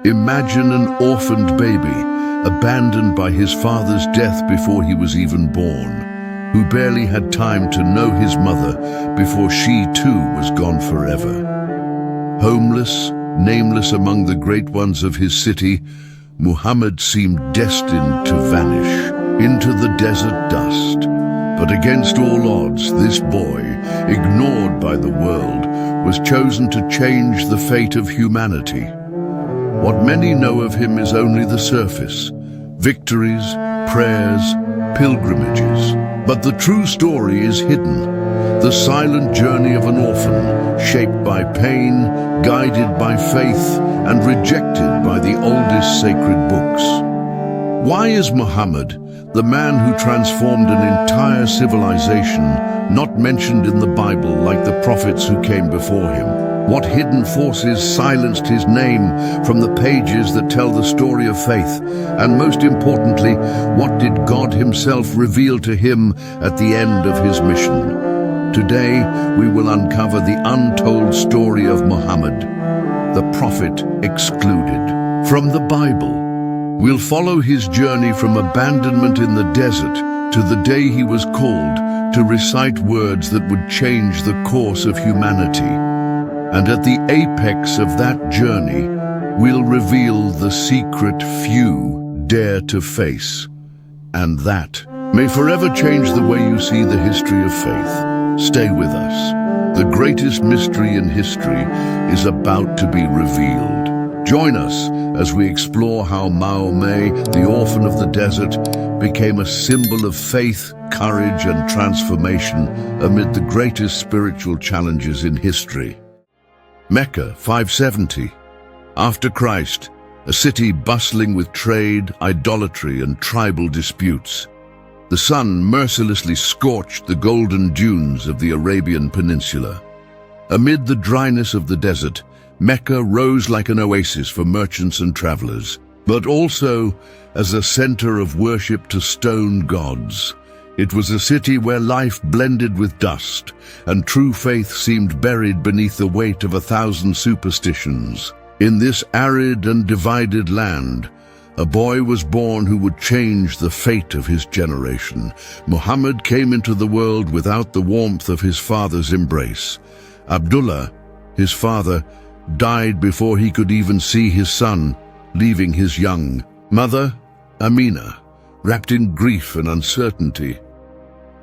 Imagine an orphaned baby, abandoned by his father's death before he was even born, who barely had time to know his mother before she too was gone forever. Homeless, nameless among the great ones of his city, Muhammad seemed destined to vanish into the desert dust. But against all odds, this boy, ignored by the world, was chosen to change the fate of humanity. What many know of him is only the surface: victories, prayers, pilgrimages. But the true story is hidden, the silent journey of an orphan, shaped by pain, guided by faith, and rejected by the oldest sacred books. Why is Muhammad, the man who transformed an entire civilization, not mentioned in the Bible like the prophets who came before him? What hidden forces silenced his name from the pages that tell the story of faith? And most importantly, what did God himself reveal to him at the end of his mission? Today, we will uncover the untold story of Muhammad, the prophet excluded from the Bible. We'll follow his journey from abandonment in the desert to the day he was called to recite words that would change the course of humanity. And at the apex of that journey, we'll reveal the secret few dare to face. And that may forever change the way you see the history of faith. Stay with us. The greatest mystery in history is about to be revealed. Join us as we explore how Mahomet, the orphan of the desert, became a symbol of faith, courage, and transformation amid the greatest spiritual challenges in history. Mecca, 570. After Christ, a city bustling with trade, idolatry, and tribal disputes. The sun mercilessly scorched the golden dunes of the Arabian Peninsula. Amid the dryness of the desert, Mecca rose like an oasis for merchants and travelers, but also as a center of worship to stone gods. It was a city where life blended with dust, and true faith seemed buried beneath the weight of 1,000 superstitions. In this arid and divided land, a boy was born who would change the fate of his generation. Muhammad came into the world without the warmth of his father's embrace. Abdullah, his father, died before he could even see his son, leaving his young mother, Amina, wrapped in grief and uncertainty.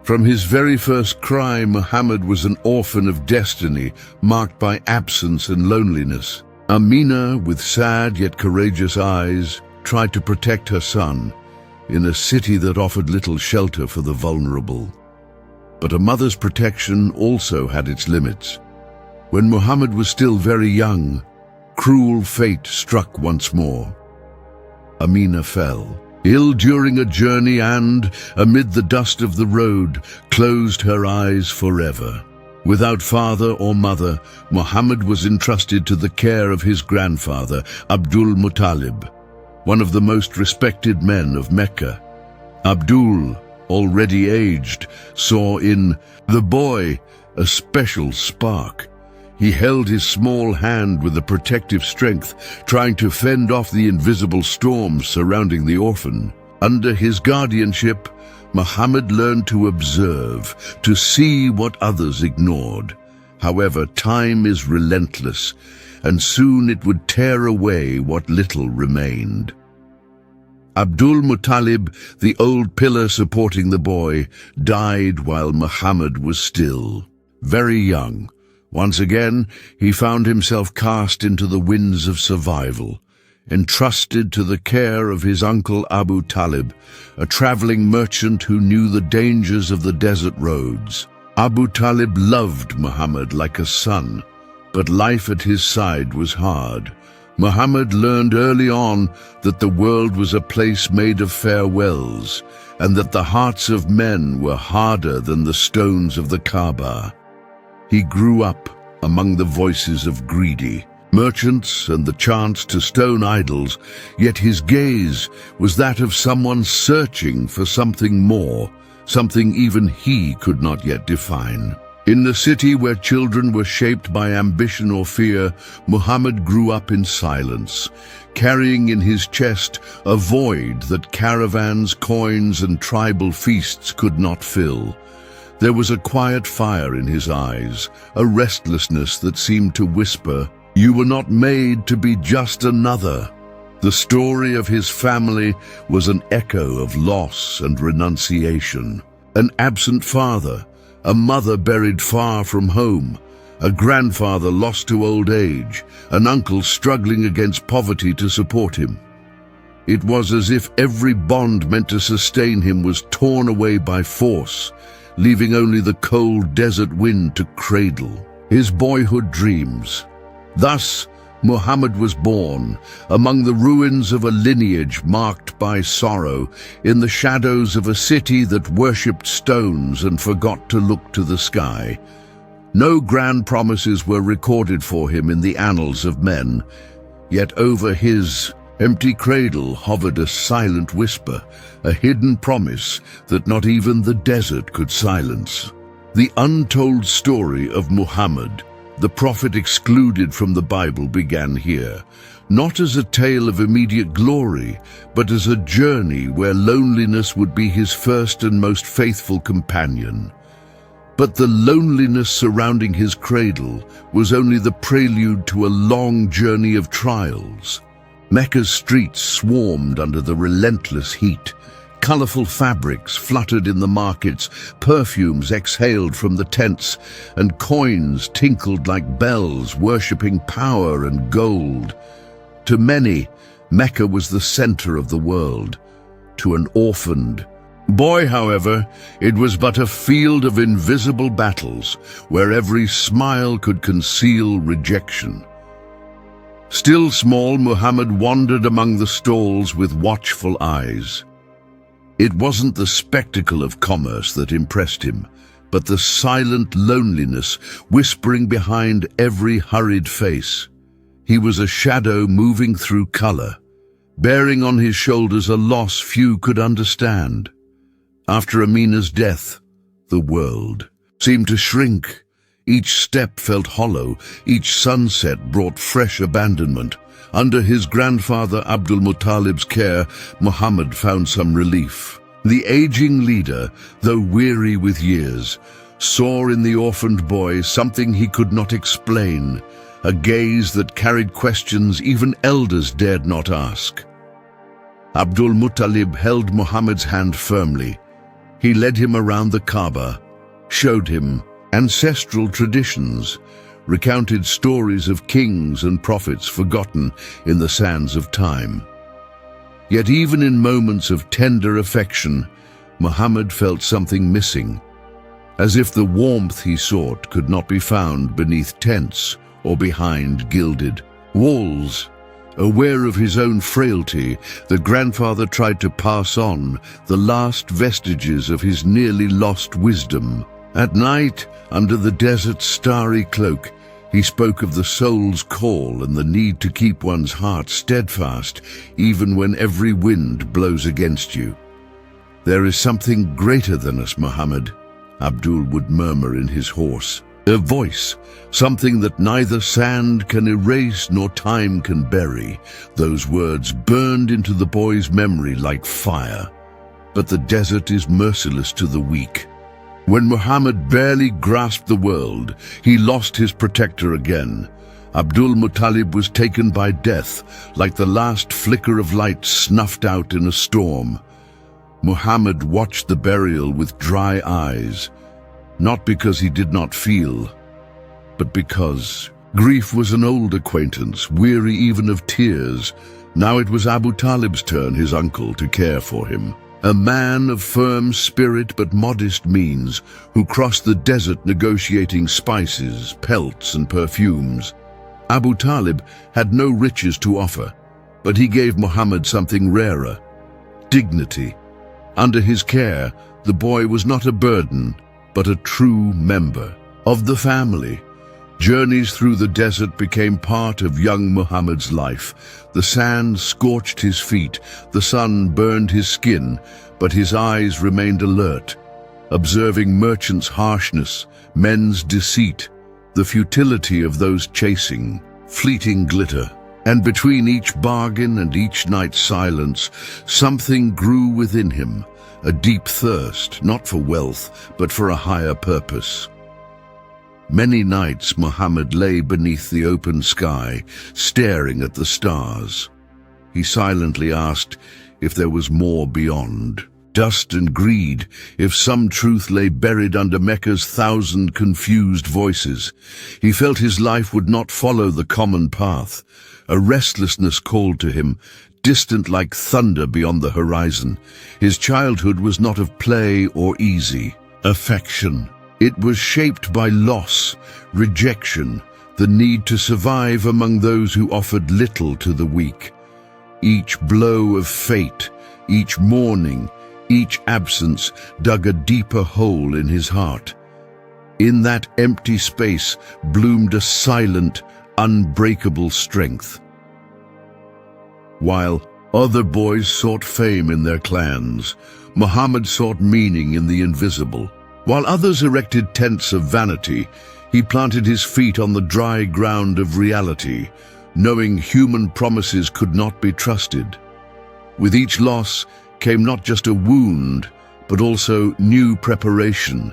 From his very first cry, Muhammad was an orphan of destiny, marked by absence and loneliness. Amina, with sad yet courageous eyes, tried to protect her son in a city that offered little shelter for the vulnerable. But a mother's protection also had its limits. When Muhammad was still very young, cruel fate struck once more. Amina fell, ill during a journey, and, amid the dust of the road, closed her eyes forever. Without father or mother, Muhammad was entrusted to the care of his grandfather, Abdul Muttalib, one of the most respected men of Mecca. Abdul, already aged, saw in the boy a special spark. He held his small hand with a protective strength, trying to fend off the invisible storms surrounding the orphan. Under his guardianship, Muhammad learned to observe, to see what others ignored. However, time is relentless, and soon it would tear away what little remained. Abdul Muttalib, the old pillar supporting the boy, died while Muhammad was still very young. Once again, he found himself cast into the winds of survival, entrusted to the care of his uncle Abu Talib, a traveling merchant who knew the dangers of the desert roads. Abu Talib loved Muhammad like a son, but life at his side was hard. Muhammad learned early on that the world was a place made of farewells, and that the hearts of men were harder than the stones of the Kaaba. He grew up among the voices of greedy merchants and the chance to stone idols, yet his gaze was that of someone searching for something more, something even he could not yet define. In the city where children were shaped by ambition or fear, Muhammad grew up in silence, carrying in his chest a void that caravans, coins, and tribal feasts could not fill. There was a quiet fire in his eyes, a restlessness that seemed to whisper, "You were not made to be just another." The story of his family was an echo of loss and renunciation. An absent father, a mother buried far from home, a grandfather lost to old age, an uncle struggling against poverty to support him. It was as if every bond meant to sustain him was torn away by force, leaving only the cold desert wind to cradle his boyhood dreams. Thus, Muhammad was born among the ruins of a lineage marked by sorrow, in the shadows of a city that worshipped stones and forgot to look to the sky. No grand promises were recorded for him in the annals of men, yet over his empty cradle hovered a silent whisper, a hidden promise that not even the desert could silence. The untold story of Muhammad, the prophet excluded from the Bible, began here, not as a tale of immediate glory, but as a journey where loneliness would be his first and most faithful companion. But the loneliness surrounding his cradle was only the prelude to a long journey of trials. Mecca's streets swarmed under the relentless heat. Colorful fabrics fluttered in the markets, perfumes exhaled from the tents, and coins tinkled like bells, worshipping power and gold. To many, Mecca was the center of the world. To an orphaned boy, however, it was but a field of invisible battles, where every smile could conceal rejection. Still small, Muhammad wandered among the stalls with watchful eyes. It wasn't the spectacle of commerce that impressed him, but the silent loneliness whispering behind every hurried face. He was a shadow moving through color, bearing on his shoulders a loss few could understand. After Amina's death, the world seemed to shrink. Each step felt hollow, each sunset brought fresh abandonment. Under his grandfather Abdul Muttalib's care, Muhammad found some relief. The aging leader, though weary with years, saw in the orphaned boy something he could not explain, a gaze that carried questions even elders dared not ask. Abdul Muttalib held Muhammad's hand firmly. He led him around the Kaaba, showed him ancestral traditions, recounted stories of kings and prophets forgotten in the sands of time. Yet even in moments of tender affection, Muhammad felt something missing, as if the warmth he sought could not be found beneath tents or behind gilded walls. Aware of his own frailty, the grandfather tried to pass on the last vestiges of his nearly lost wisdom. At night, under the desert's starry cloak, he spoke of the soul's call and the need to keep one's heart steadfast, even when every wind blows against you. "There is something greater than us, Muhammad," Abdul would murmur in his hoarse voice, "something that neither sand can erase nor time can bury." Those words burned into the boy's memory like fire. But the desert is merciless to the weak. When Muhammad barely grasped the world, he lost his protector again. Abdul Muttalib was taken by death, like the last flicker of light snuffed out in a storm. Muhammad watched the burial with dry eyes, not because he did not feel, but because grief was an old acquaintance, weary even of tears. Now it was Abu Talib's turn, his uncle, to care for him. A man of firm spirit but modest means, who crossed the desert negotiating spices, pelts, and perfumes. Abu Talib had no riches to offer, but he gave Muhammad something rarer: dignity. Under his care, the boy was not a burden, but a true member of the family. Journeys through the desert became part of young Muhammad's life. The sand scorched his feet, the sun burned his skin, but his eyes remained alert. observing merchants' harshness, men's deceit, the futility of those chasing fleeting glitter. And between each bargain and each night's silence, something grew within him, a deep thirst, not for wealth, but for a higher purpose. Many nights Muhammad lay beneath the open sky, staring at the stars. He silently asked if there was more beyond. Dust and greed, if some truth lay buried under Mecca's 1,000 confused voices. He felt his life would not follow the common path. A restlessness called to him, distant like thunder beyond the horizon. His childhood was not of play or easy affection. It was shaped by loss, rejection, the need to survive among those who offered little to the weak. Each blow of fate, each mourning, each absence dug a deeper hole in his heart. In that empty space bloomed a silent, unbreakable strength. While other boys sought fame in their clans, Muhammad sought meaning in the invisible. While others erected tents of vanity, he planted his feet on the dry ground of reality, knowing human promises could not be trusted. With each loss came not just a wound, but also new preparation,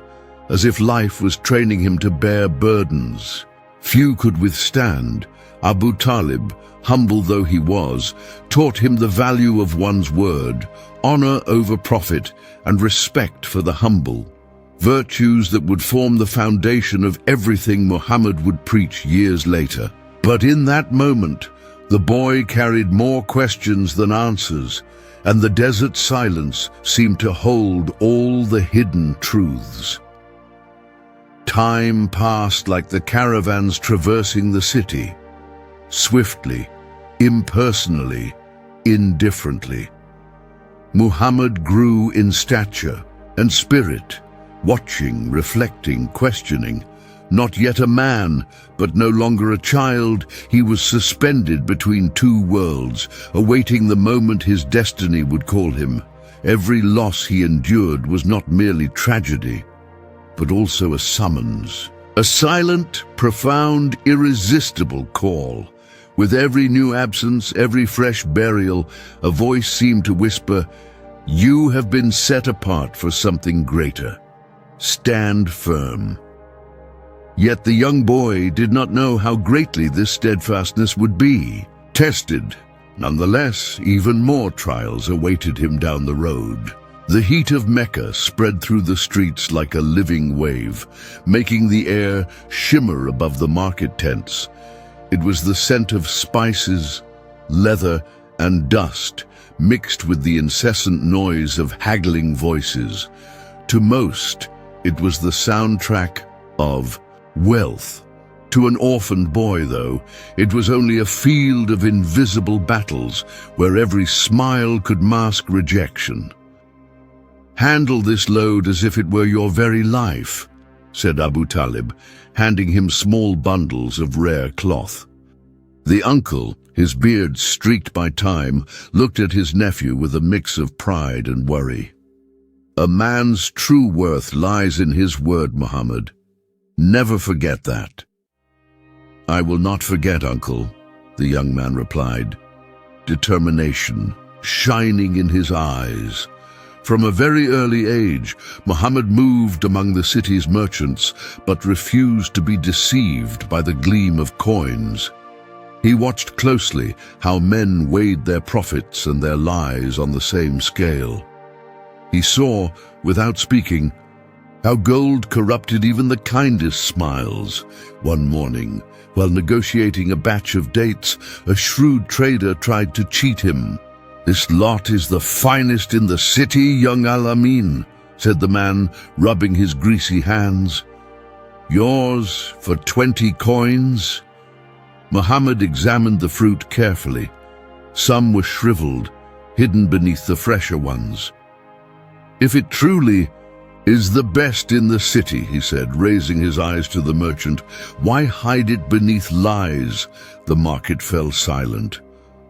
as if life was training him to bear burdens few could withstand. Abu Talib, humble though he was, taught him the value of one's word, honor over profit, and respect for the humble. Virtues that would form the foundation of everything Muhammad would preach years later. But in that moment, the boy carried more questions than answers, and the desert silence seemed to hold all the hidden truths. Time passed like the caravans traversing the city, swiftly, impersonally, indifferently. Muhammad grew in stature and spirit, watching, reflecting, questioning. Not yet a man, but no longer a child, he was suspended between two worlds, awaiting the moment his destiny would call him. Every loss he endured was not merely tragedy, but also a summons. A silent, profound, irresistible call. With every new absence, every fresh burial, a voice seemed to whisper, "You have been set apart for something greater. Stand firm." Yet the young boy did not know how greatly this steadfastness would be tested. Nonetheless, even more trials awaited him down the road. The heat of Mecca spread through the streets like a living wave, making the air shimmer above the market tents. It was the scent of spices, leather, and dust, mixed with the incessant noise of haggling voices. To most, it was the soundtrack of wealth. To an orphaned boy, though, it was only a field of invisible battles where every smile could mask rejection. "Handle this load as if it were your very life," said Abu Talib, handing him small bundles of rare cloth. The uncle, his beard streaked by time, looked at his nephew with a mix of pride and worry. "A man's true worth lies in his word, Muhammad. Never forget that." "I will not forget, uncle," the young man replied, determination shining in his eyes. From a very early age, Muhammad moved among the city's merchants, but refused to be deceived by the gleam of coins. He watched closely how men weighed their profits and their lies on the same scale. He saw, without speaking, how gold corrupted even the kindest smiles. One morning, while negotiating a batch of dates, a shrewd trader tried to cheat him. "This lot is the finest in the city, young Al-Amin," said the man, rubbing his greasy hands. "Yours for 20 coins? Muhammad examined the fruit carefully. Some were shriveled, hidden beneath the fresher ones. "If it truly is the best in the city," he said, raising his eyes to the merchant, "why hide it beneath lies?" The market fell silent.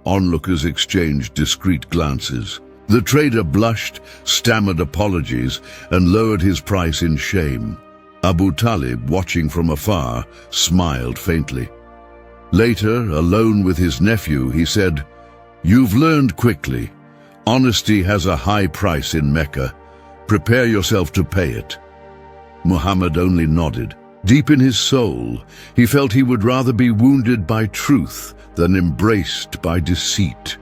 Onlookers exchanged discreet glances. The trader blushed, stammered apologies, and lowered his price in shame. Abu Talib, watching from afar, smiled faintly. Later, alone with his nephew, he said, "You've learned quickly. Honesty has a high price in Mecca. Prepare yourself to pay it." Muhammad only nodded. Deep in his soul, he felt he would rather be wounded by truth than embraced by deceit.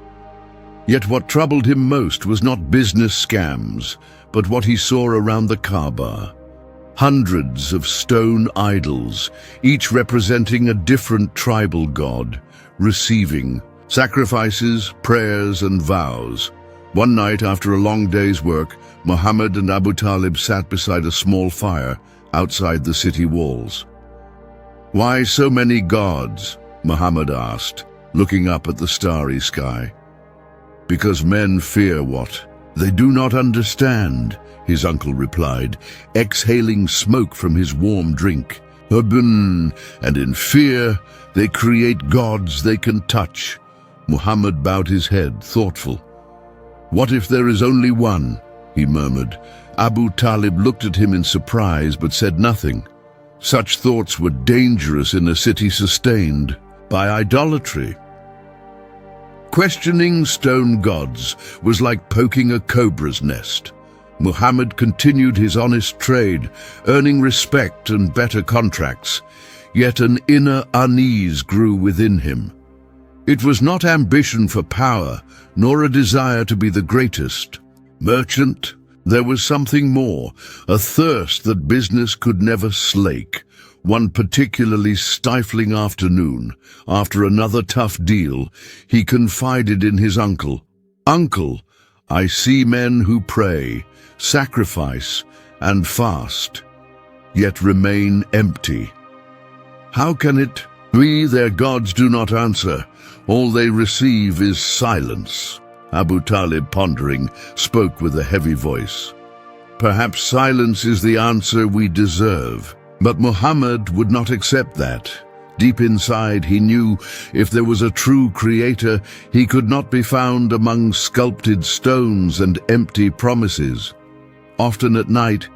Yet what troubled him most was not business scams, but what he saw around the Kaaba. Hundreds of stone idols, each representing a different tribal god, receiving sacrifices, prayers, and vows. One night, after a long day's work, Muhammad and Abu Talib sat beside a small fire outside the city walls. "Why so many gods?" Muhammad asked, looking up at the starry sky. "Because men fear what they do not understand," his uncle replied, exhaling smoke from his warm drink. "And in fear they create gods they can touch." Muhammad bowed his head, thoughtful. "What if there is only one?" he murmured. Abu Talib looked at him in surprise but said nothing. Such thoughts were dangerous in a city sustained by idolatry. Questioning stone gods was like poking a cobra's nest. Muhammad continued his honest trade, earning respect and better contracts, yet an inner unease grew within him. It was not ambition for power, nor a desire to be the greatest. Merchant, there was something more, a thirst that business could never slake. One particularly stifling afternoon, after another tough deal, he confided in his uncle. "Uncle, I see men who pray, sacrifice, and fast, yet remain empty. How can it be their gods do not answer? All they receive is silence." Abu Talib, pondering, spoke with a heavy voice. "Perhaps silence is the answer we deserve." But Muhammad would not accept that. Deep inside, he knew if there was a true creator, he could not be found among sculpted stones and empty promises. Often at night,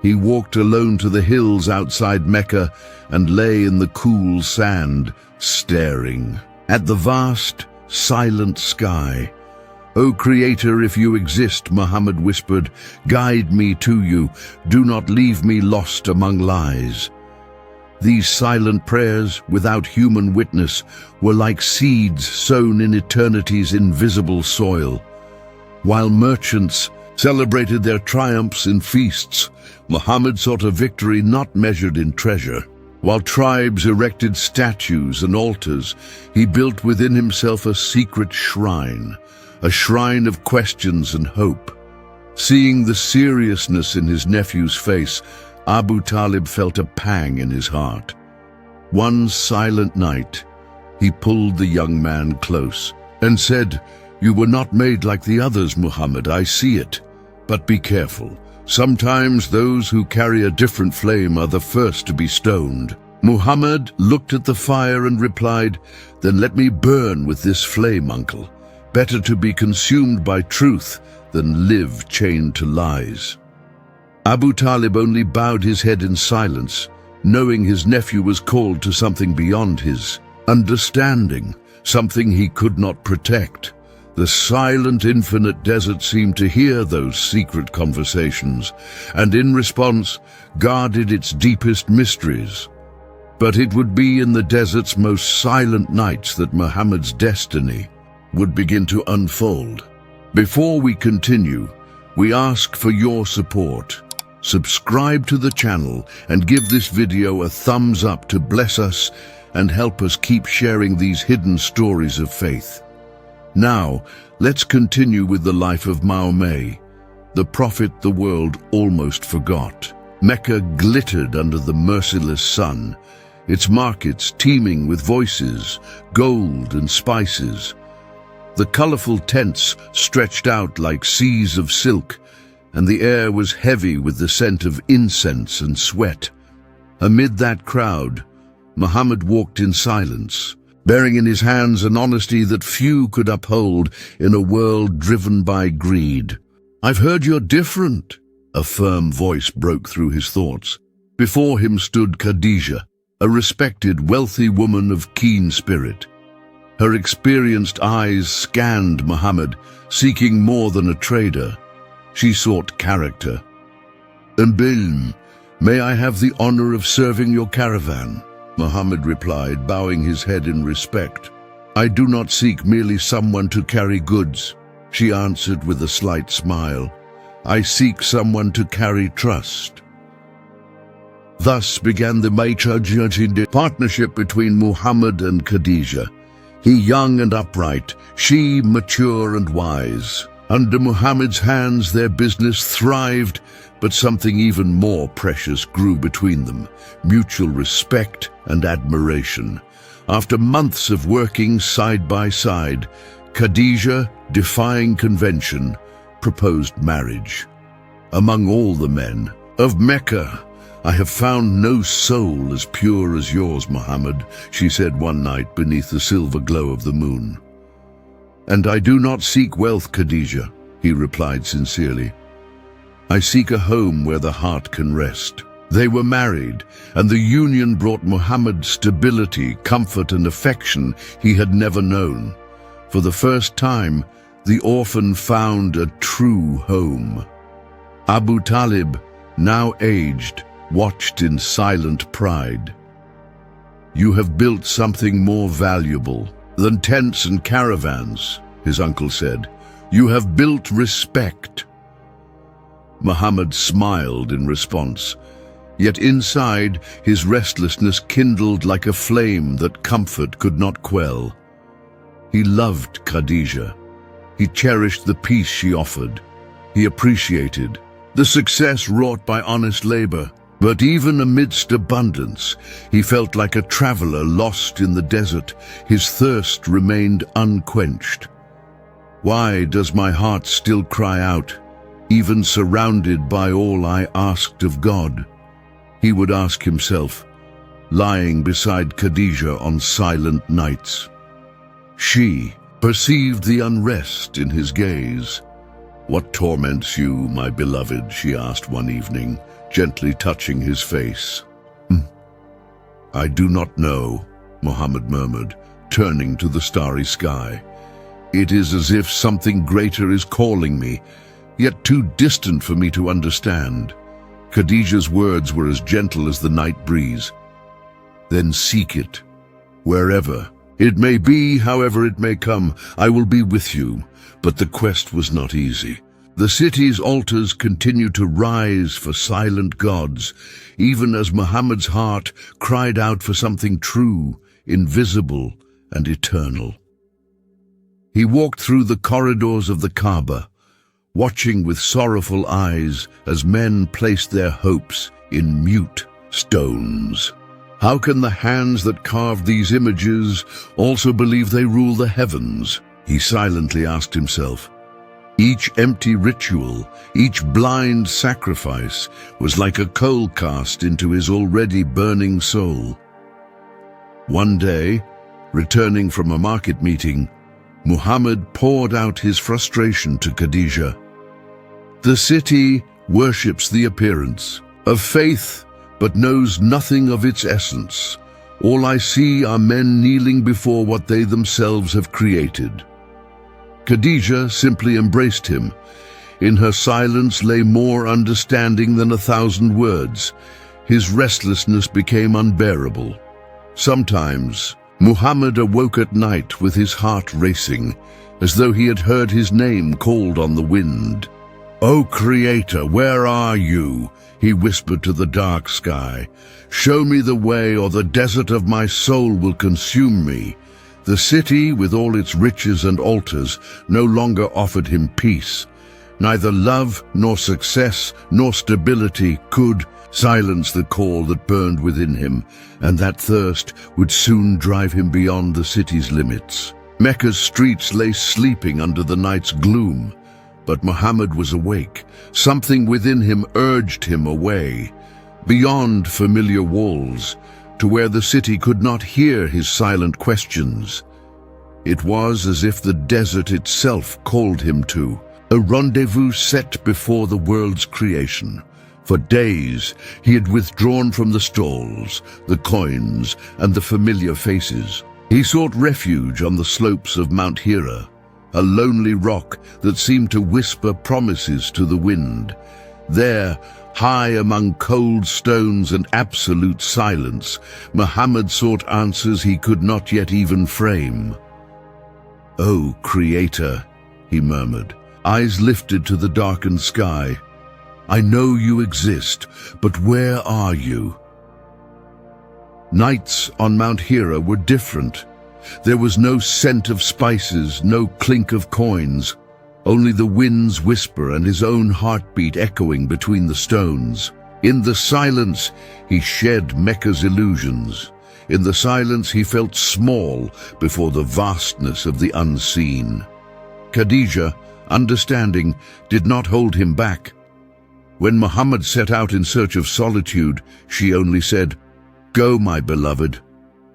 he walked alone to the hills outside Mecca and lay in the cool sand, staring at the vast, silent sky. "O Creator, if you exist," Muhammad whispered, "guide me to you. Do not leave me lost among lies." These silent prayers, without human witness, were like seeds sown in eternity's invisible soil. While merchants celebrated their triumphs in feasts, Muhammad sought a victory not measured in treasure. While tribes erected statues and altars, he built within himself a secret shrine, a shrine of questions and hope. Seeing the seriousness in his nephew's face, Abu Talib felt a pang in his heart. One silent night, he pulled the young man close and said, "You were not made like the others, Muhammad, I see it. But be careful. Sometimes those who carry a different flame are the first to be stoned." Muhammad looked at the fire and replied, "Then let me burn with this flame, uncle. Better to be consumed by truth than live chained to lies." Abu Talib only bowed his head in silence, knowing his nephew was called to something beyond his understanding, something he could not protect. The silent, infinite desert seemed to hear those secret conversations, and in response, guarded its deepest mysteries. But it would be in the desert's most silent nights that Muhammad's destiny would begin to unfold. Before we continue, we ask for your support. Subscribe to the channel and give this video a thumbs up to bless us and help us keep sharing these hidden stories of faith. Now, let's continue with the life of Mahomet, the prophet the world almost forgot. Mecca glittered under the merciless sun, its markets teeming with voices, gold and spices. The colorful tents stretched out like seas of silk, and the air was heavy with the scent of incense and sweat. Amid that crowd, Muhammad walked in silence, bearing in his hands an honesty that few could uphold in a world driven by greed. "I've heard you're different," a firm voice broke through his thoughts. Before him stood Khadijah, a respected, wealthy woman of keen spirit. Her experienced eyes scanned Muhammad, seeking more than a trader. She sought character. "Bilm, may I have the honor of serving your caravan?" Muhammad replied, bowing his head in respect. "I do not seek merely someone to carry goods," she answered with a slight smile. "I seek someone to carry trust." Thus began the Micah partnership between Muhammad and Khadijah. He young and upright, she mature and wise. Under Muhammad's hands their business thrived, but something even more precious grew between them: mutual respect and admiration. After months of working side by side, Khadijah, defying convention, proposed marriage. "Among all the men of Mecca, I have found no soul as pure as yours, Muhammad," she said one night beneath the silver glow of the moon. "And I do not seek wealth, Khadijah," he replied sincerely. "I seek a home where the heart can rest." They were married, and the union brought Muhammad stability, comfort, and affection he had never known. For the first time, the orphan found a true home. Abu Talib, now aged, watched in silent pride. "You have built something more valuable than tents and caravans," his uncle said. "You have built respect." Muhammad smiled in response, yet inside his restlessness kindled like a flame that comfort could not quell. He loved Khadijah. He cherished the peace she offered. He appreciated the success wrought by honest labor. But even amidst abundance, he felt like a traveler lost in the desert. His thirst remained unquenched. "Why does my heart still cry out, even surrounded by all I asked of God?" he would ask himself, lying beside Khadijah on silent nights. She perceived the unrest in his gaze. "What torments you, my beloved?" she asked one evening, gently touching his face. "I do not know," Muhammad murmured, turning to the starry sky. "It is as if something greater is calling me, yet too distant for me to understand." Khadijah's words were as gentle as the night breeze. "Then seek it, wherever it may be, however it may come, I will be with you." But the quest was not easy. The city's altars continued to rise for silent gods, even as Muhammad's heart cried out for something true, invisible, and eternal. He walked through the corridors of the Kaaba, watching with sorrowful eyes as men placed their hopes in mute stones. How can the hands that carved these images also believe they rule the heavens? He silently asked himself. Each empty ritual, each blind sacrifice was like a coal cast into his already burning soul. One day, returning from a market meeting, Muhammad poured out his frustration to Khadijah. "The city worships the appearance of faith, but knows nothing of its essence. All I see are men kneeling before what they themselves have created." Khadijah simply embraced him. In her silence lay more understanding than 1,000 words. His restlessness became unbearable. Sometimes, Muhammad awoke at night with his heart racing, as though he had heard his name called on the wind. "O Creator, where are you?" he whispered to the dark sky. "Show me the way, or the desert of my soul will consume me." The city, with all its riches and altars, no longer offered him peace. Neither love, nor success, nor stability could silence the call that burned within him, and that thirst would soon drive him beyond the city's limits. Mecca's streets lay sleeping under the night's gloom, but Muhammad was awake. Something within him urged him away. Beyond familiar walls, to where the city could not hear his silent questions. It was as if the desert itself called him to, a rendezvous set before the world's creation. For days he had withdrawn from the stalls, the coins, and the familiar faces. He sought refuge on the slopes of Mount Hira, a lonely rock that seemed to whisper promises to the wind. There, high among cold stones and absolute silence, Muhammad sought answers he could not yet even frame. "O Creator," he murmured, eyes lifted to the darkened sky, "I know you exist, but where are you?" Nights on Mount Hira were different. There was no scent of spices, no clink of coins, only the wind's whisper and his own heartbeat echoing between the stones. In the silence, he shed Mecca's illusions. In the silence, he felt small before the vastness of the unseen. Khadijah, understanding, did not hold him back. When Muhammad set out in search of solitude, she only said, "Go, my beloved.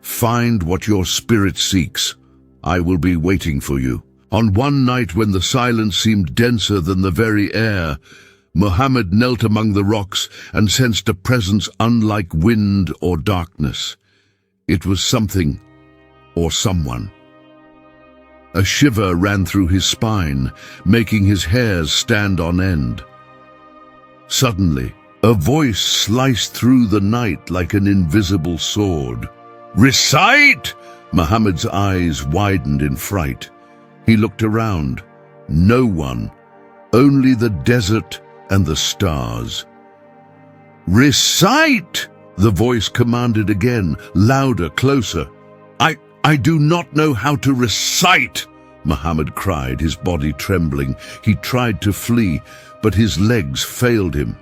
Find what your spirit seeks. I will be waiting for you." On one night when the silence seemed denser than the very air, Muhammad knelt among the rocks and sensed a presence unlike wind or darkness. It was something or someone. A shiver ran through his spine, making his hairs stand on end. Suddenly, a voice sliced through the night like an invisible sword. "Recite!" Muhammad's eyes widened in fright. He looked around. No one, only the desert and the stars. "Recite!" the voice commanded again, louder, closer. I do not know how to recite," Muhammad cried, his body trembling. He tried to flee, but his legs failed him.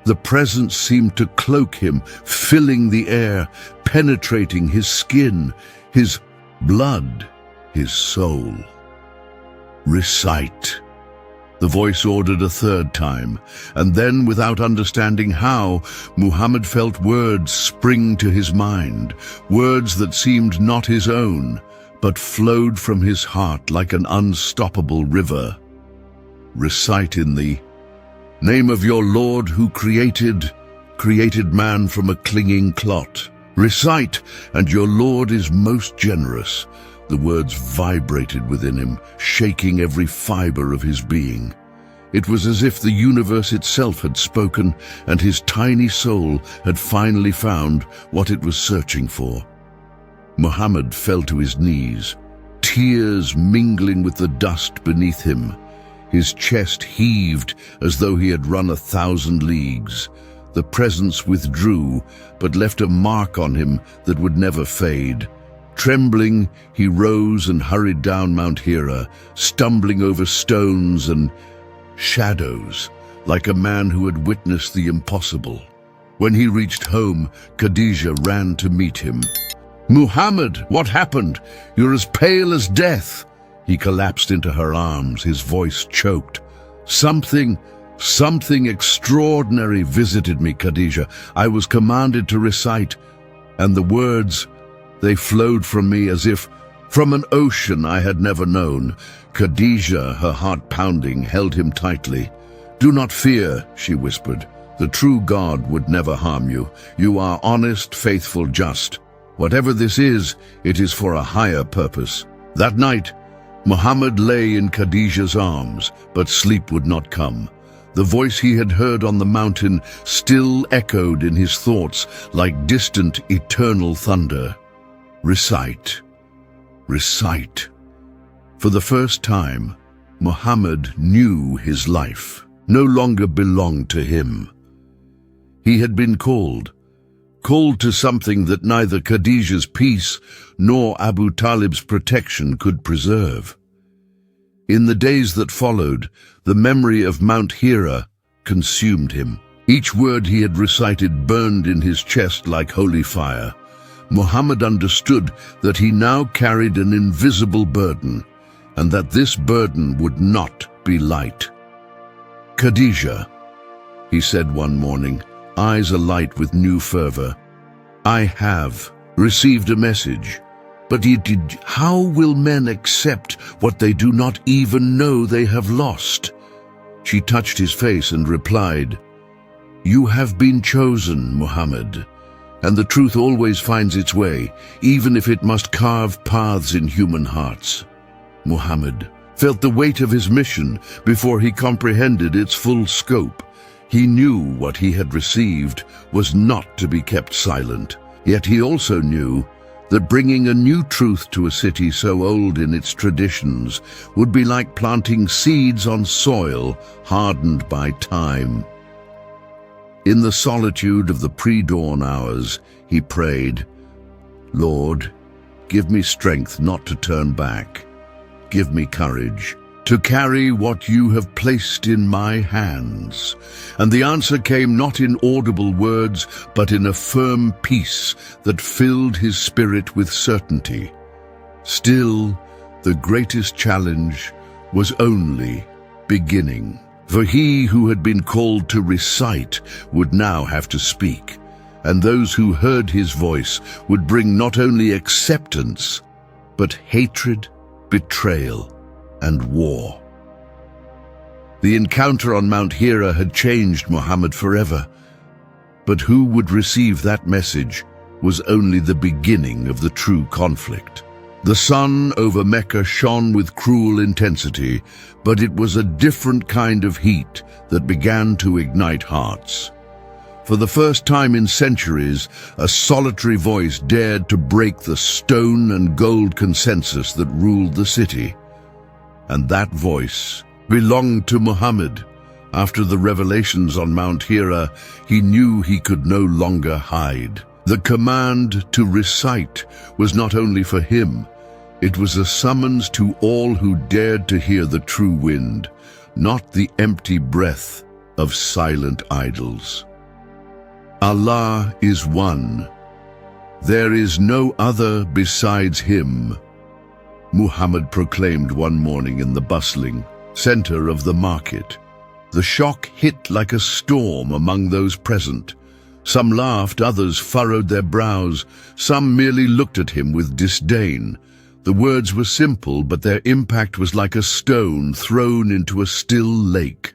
The presence seemed to cloak him, filling the air, penetrating his skin, his blood, his soul. "Recite," the voice ordered a third time, and then, without understanding how, Muhammad felt words spring to his mind, words that seemed not his own, but flowed from his heart like an unstoppable river. "Recite in the name of your Lord who created man from a clinging clot. Recite, and your Lord is most generous." The words vibrated within him, shaking every fiber of his being. It was as if the universe itself had spoken, and his tiny soul had finally found what it was searching for. Muhammad fell to his knees, tears mingling with the dust beneath him. His chest heaved as though he had run 1,000 leagues. The presence withdrew, but left a mark on him that would never fade. Trembling, he rose and hurried down Mount Hira, stumbling over stones and shadows, like a man who had witnessed the impossible. When he reached home, Khadijah ran to meet him. "Muhammad, what happened? You're as pale as death." He collapsed into her arms, his voice choked. Something extraordinary visited me, Khadijah. I was commanded to recite, and the words, they flowed from me as if from an ocean I had never known. Khadijah, her heart pounding, held him tightly. "Do not fear," she whispered. "The true God would never harm you. You are honest, faithful, just. Whatever this is, it is for a higher purpose." That night, Muhammad lay in Khadijah's arms, but sleep would not come. The voice he had heard on the mountain still echoed in his thoughts like distant, eternal thunder. "Recite, recite." For the first time, Muhammad knew his life no longer belonged to him. He had been called to something that neither Khadijah's peace nor Abu Talib's protection could preserve. In the days that followed, the memory of Mount Hira consumed him. Each word he had recited burned in his chest like holy fire. Muhammad understood that he now carried an invisible burden, and that this burden would not be light. "Khadijah," he said one morning, eyes alight with new fervor, I have received a message, but how will men accept what they do not even know they have lost? She touched his face and replied, You have been chosen, Muhammad, and the truth always finds its way, even if it must carve paths in human hearts. Muhammad felt the weight of his mission before he comprehended its full scope. He knew what he had received was not to be kept silent, yet he also knew that bringing a new truth to a city so old in its traditions would be like planting seeds on soil hardened by time. In the solitude of the pre-dawn hours, he prayed, Lord, give me strength not to turn back. Give me courage to carry what you have placed in my hands. And the answer came not in audible words, but in a firm peace that filled his spirit with certainty. Still, the greatest challenge was only beginning. For he who had been called to recite would now have to speak, and those who heard his voice would bring not only acceptance, but hatred, betrayal, and war. The encounter on Mount Hira had changed Muhammad forever, but who would receive that message was only the beginning of the true conflict. The sun over Mecca shone with cruel intensity, but it was a different kind of heat that began to ignite hearts. For the first time in centuries, a solitary voice dared to break the stone and gold consensus that ruled the city. And that voice belonged to Muhammad. After the revelations on Mount Hira, he knew he could no longer hide. The command to recite was not only for him, it was a summons to all who dared to hear the true wind, not the empty breath of silent idols. Allah is one. There is no other besides him, Muhammad proclaimed one morning in the bustling center of the market. The shock hit like a storm among those present. Some laughed, others furrowed their brows, some merely looked at him with disdain. The words were simple, but their impact was like a stone thrown into a still lake.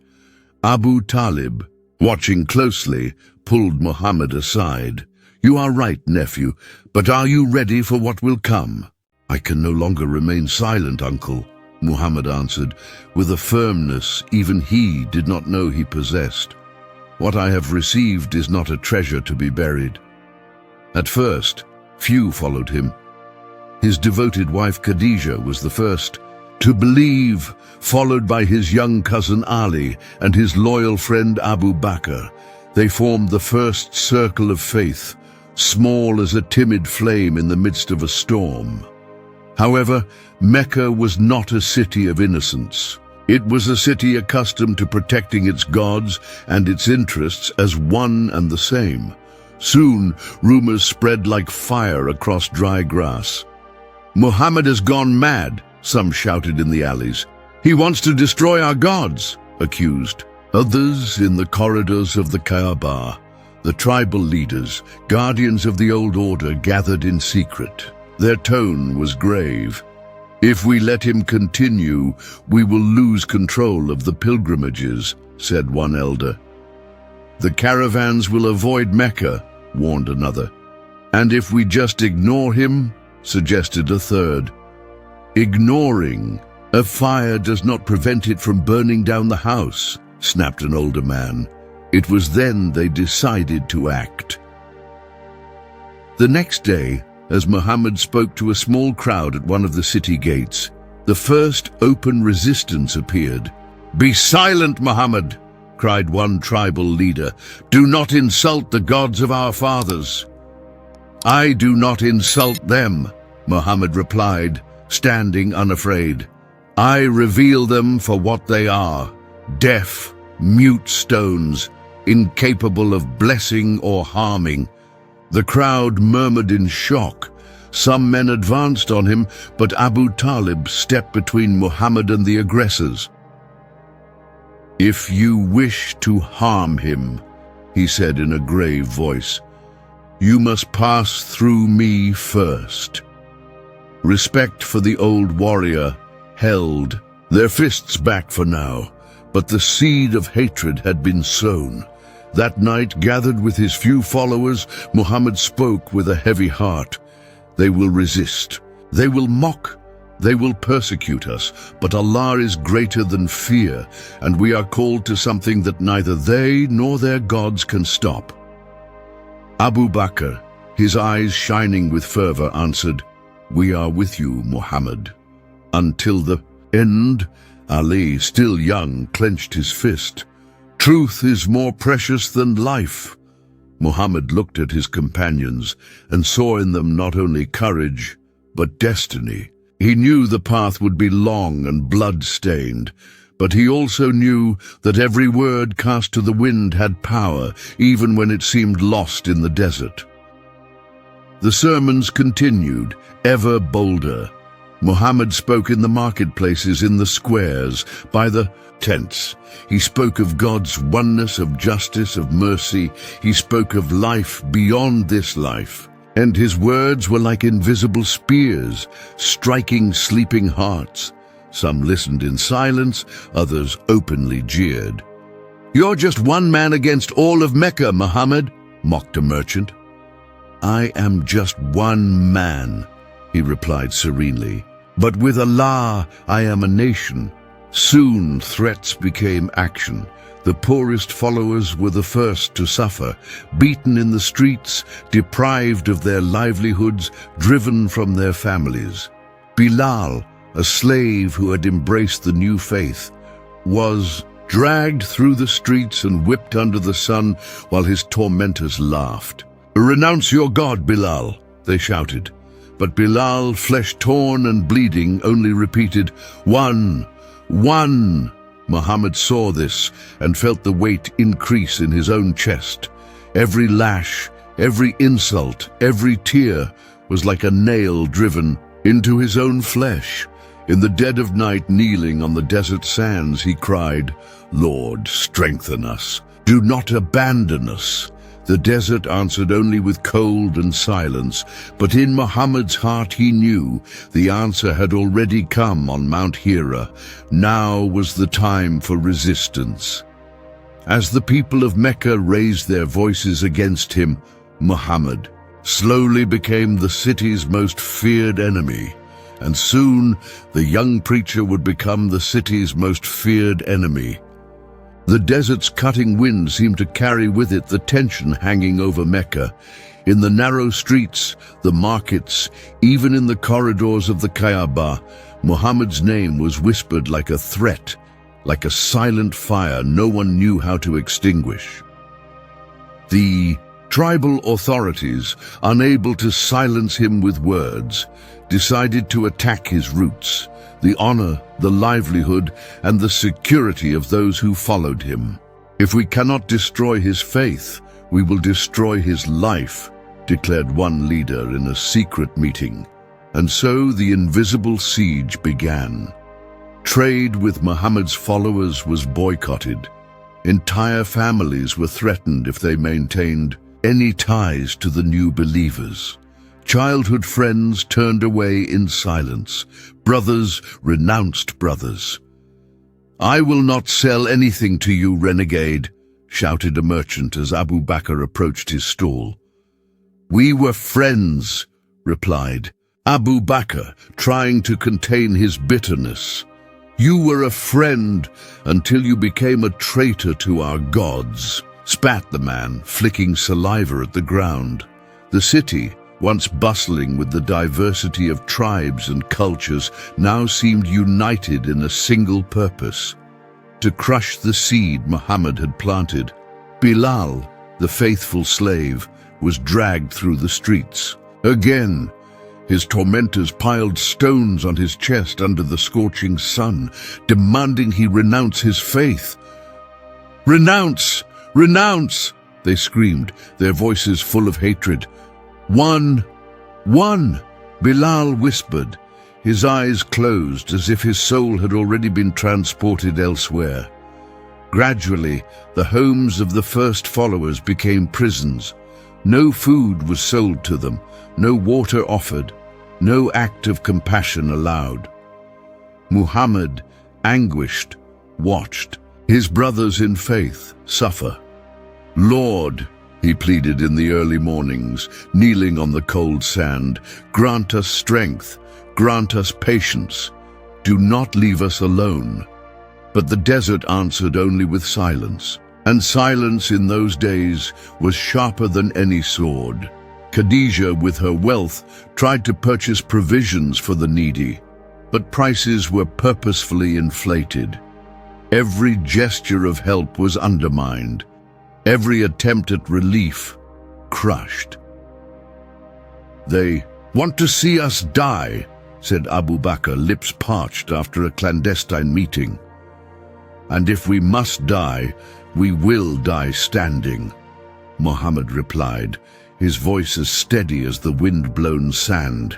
Abu Talib, watching closely, pulled Muhammad aside. You are right, nephew, but are you ready for what will come? I can no longer remain silent, uncle, Muhammad answered, with a firmness even he did not know he possessed. What I have received is not a treasure to be buried. At first, few followed him. His devoted wife Khadijah was the first to believe, followed by his young cousin Ali and his loyal friend Abu Bakr. They formed the first circle of faith, small as a timid flame in the midst of a storm. However, Mecca was not a city of innocence. It was a city accustomed to protecting its gods and its interests as one and the same. Soon, rumors spread like fire across dry grass. Muhammad has gone mad, some shouted in the alleys. He wants to destroy our gods, accused. Others in the corridors of the Kaaba, the tribal leaders, guardians of the old order, gathered in secret. Their tone was grave. If we let him continue, we will lose control of the pilgrimages, said one elder. The caravans will avoid Mecca, warned another. And if we just ignore him, suggested a third. Ignoring a fire does not prevent it from burning down the house, snapped an older man. It was then they decided to act. The next day, as Muhammad spoke to a small crowd at one of the city gates, the first open resistance appeared. "Be silent, Muhammad!" cried one tribal leader. "Do not insult the gods of our fathers." "I do not insult them," Muhammad replied, standing unafraid. "I reveal them for what they are, deaf, mute stones, incapable of blessing or harming." The crowd murmured in shock. Some men advanced on him, but Abu Talib stepped between Muhammad and the aggressors. "If you wish to harm him," he said in a grave voice, You must pass through me first." Respect for the old warrior held their fists back for now, but the seed of hatred had been sown. That night, gathered with his few followers, Muhammad spoke with a heavy heart. "They will resist. They will mock. They will persecute us, but Allah is greater than fear, and we are called to something that neither they nor their gods can stop." Abu Bakr, his eyes shining with fervor, answered, "We are with you, Muhammad." Until the end, Ali, still young, clenched his fist. "Truth is more precious than life." Muhammad looked at his companions and saw in them not only courage, but destiny. He knew the path would be long and blood-stained, but he also knew that every word cast to the wind had power, even when it seemed lost in the desert. The sermons continued, ever bolder. Muhammad spoke in the marketplaces, in the squares, by the tents. He spoke of God's oneness, of justice, of mercy. He spoke of life beyond this life. And his words were like invisible spears, striking sleeping hearts. Some listened in silence, others openly jeered. "You're just one man against all of Mecca, Muhammad," mocked a merchant. "I am just one man," he replied serenely. "But with Allah, I am a nation." Soon threats became action. The poorest followers were the first to suffer, beaten in the streets, deprived of their livelihoods, driven from their families. Bilal, a slave who had embraced the new faith, was dragged through the streets and whipped under the sun while his tormentors laughed. "Renounce your God, Bilal," they shouted. But Bilal, flesh torn and bleeding, only repeated, "One, one." Muhammad saw this and felt the weight increase in his own chest. Every lash, every insult, every tear was like a nail driven into his own flesh. In the dead of night, kneeling on the desert sands, he cried, "Lord, strengthen us. Do not abandon us." The desert answered only with cold and silence, but in Muhammad's heart he knew the answer had already come on Mount Hira. Now was the time for resistance. As the people of Mecca raised their voices against him, Muhammad slowly became the city's most feared enemy, and soon the young preacher would become the city's most feared enemy. The desert's cutting wind seemed to carry with it the tension hanging over Mecca. In the narrow streets, the markets, even in the corridors of the Kaaba, Muhammad's name was whispered like a threat, like a silent fire no one knew how to extinguish. The tribal authorities, unable to silence him with words, decided to attack his roots, the honor, the livelihood, and the security of those who followed him. "If we cannot destroy his faith, we will destroy his life," declared one leader in a secret meeting. And so the invisible siege began. Trade with Muhammad's followers was boycotted. Entire families were threatened if they maintained any ties to the new believers. Childhood friends turned away in silence. Brothers renounced brothers. "I will not sell anything to you, renegade," shouted a merchant as Abu Bakr approached his stall. "We were friends," replied Abu Bakr, trying to contain his bitterness. "You were a friend until you became a traitor to our gods," spat the man, flicking saliva at the ground. The city, once bustling with the diversity of tribes and cultures, now seemed united in a single purpose: to crush the seed Muhammad had planted. Bilal, the faithful slave, was dragged through the streets. Again, his tormentors piled stones on his chest under the scorching sun, demanding he renounce his faith. "Renounce! Renounce!" they screamed, their voices full of hatred. "One! One!" Bilal whispered, his eyes closed as if his soul had already been transported elsewhere. Gradually, the homes of the first followers became prisons. No food was sold to them, no water offered, no act of compassion allowed. Muhammad, anguished, watched his brothers in faith suffer. "Lord," he pleaded in the early mornings, kneeling on the cold sand, "grant us strength, grant us patience. Do not leave us alone." But the desert answered only with silence, and silence in those days was sharper than any sword. Khadijah, with her wealth, tried to purchase provisions for the needy, but prices were purposefully inflated. Every gesture of help was undermined, every attempt at relief crushed. "They want to see us die," said Abu Bakr, lips parched after a clandestine meeting. "And if we must die, we will die standing," Muhammad replied, his voice as steady as the wind-blown sand.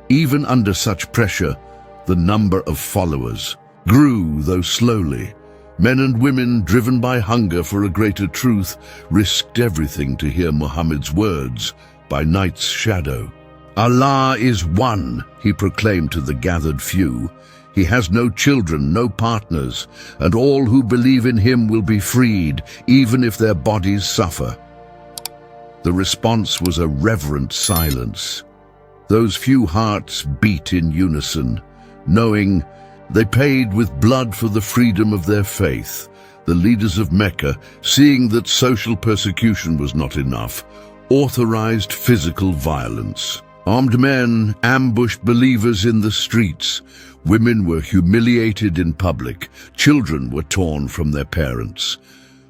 Even under such pressure, the number of followers grew, though slowly. Men and women, driven by hunger for a greater truth, risked everything to hear Muhammad's words by night's shadow. "Allah is one," he proclaimed to the gathered few. "He has no children, no partners, and all who believe in him will be freed, even if their bodies suffer." The response was a reverent silence. Those few hearts beat in unison, knowing they paid with blood for the freedom of their faith. The leaders of Mecca, seeing that social persecution was not enough, authorized physical violence. Armed men ambushed believers in the streets. Women were humiliated in public. Children were torn from their parents.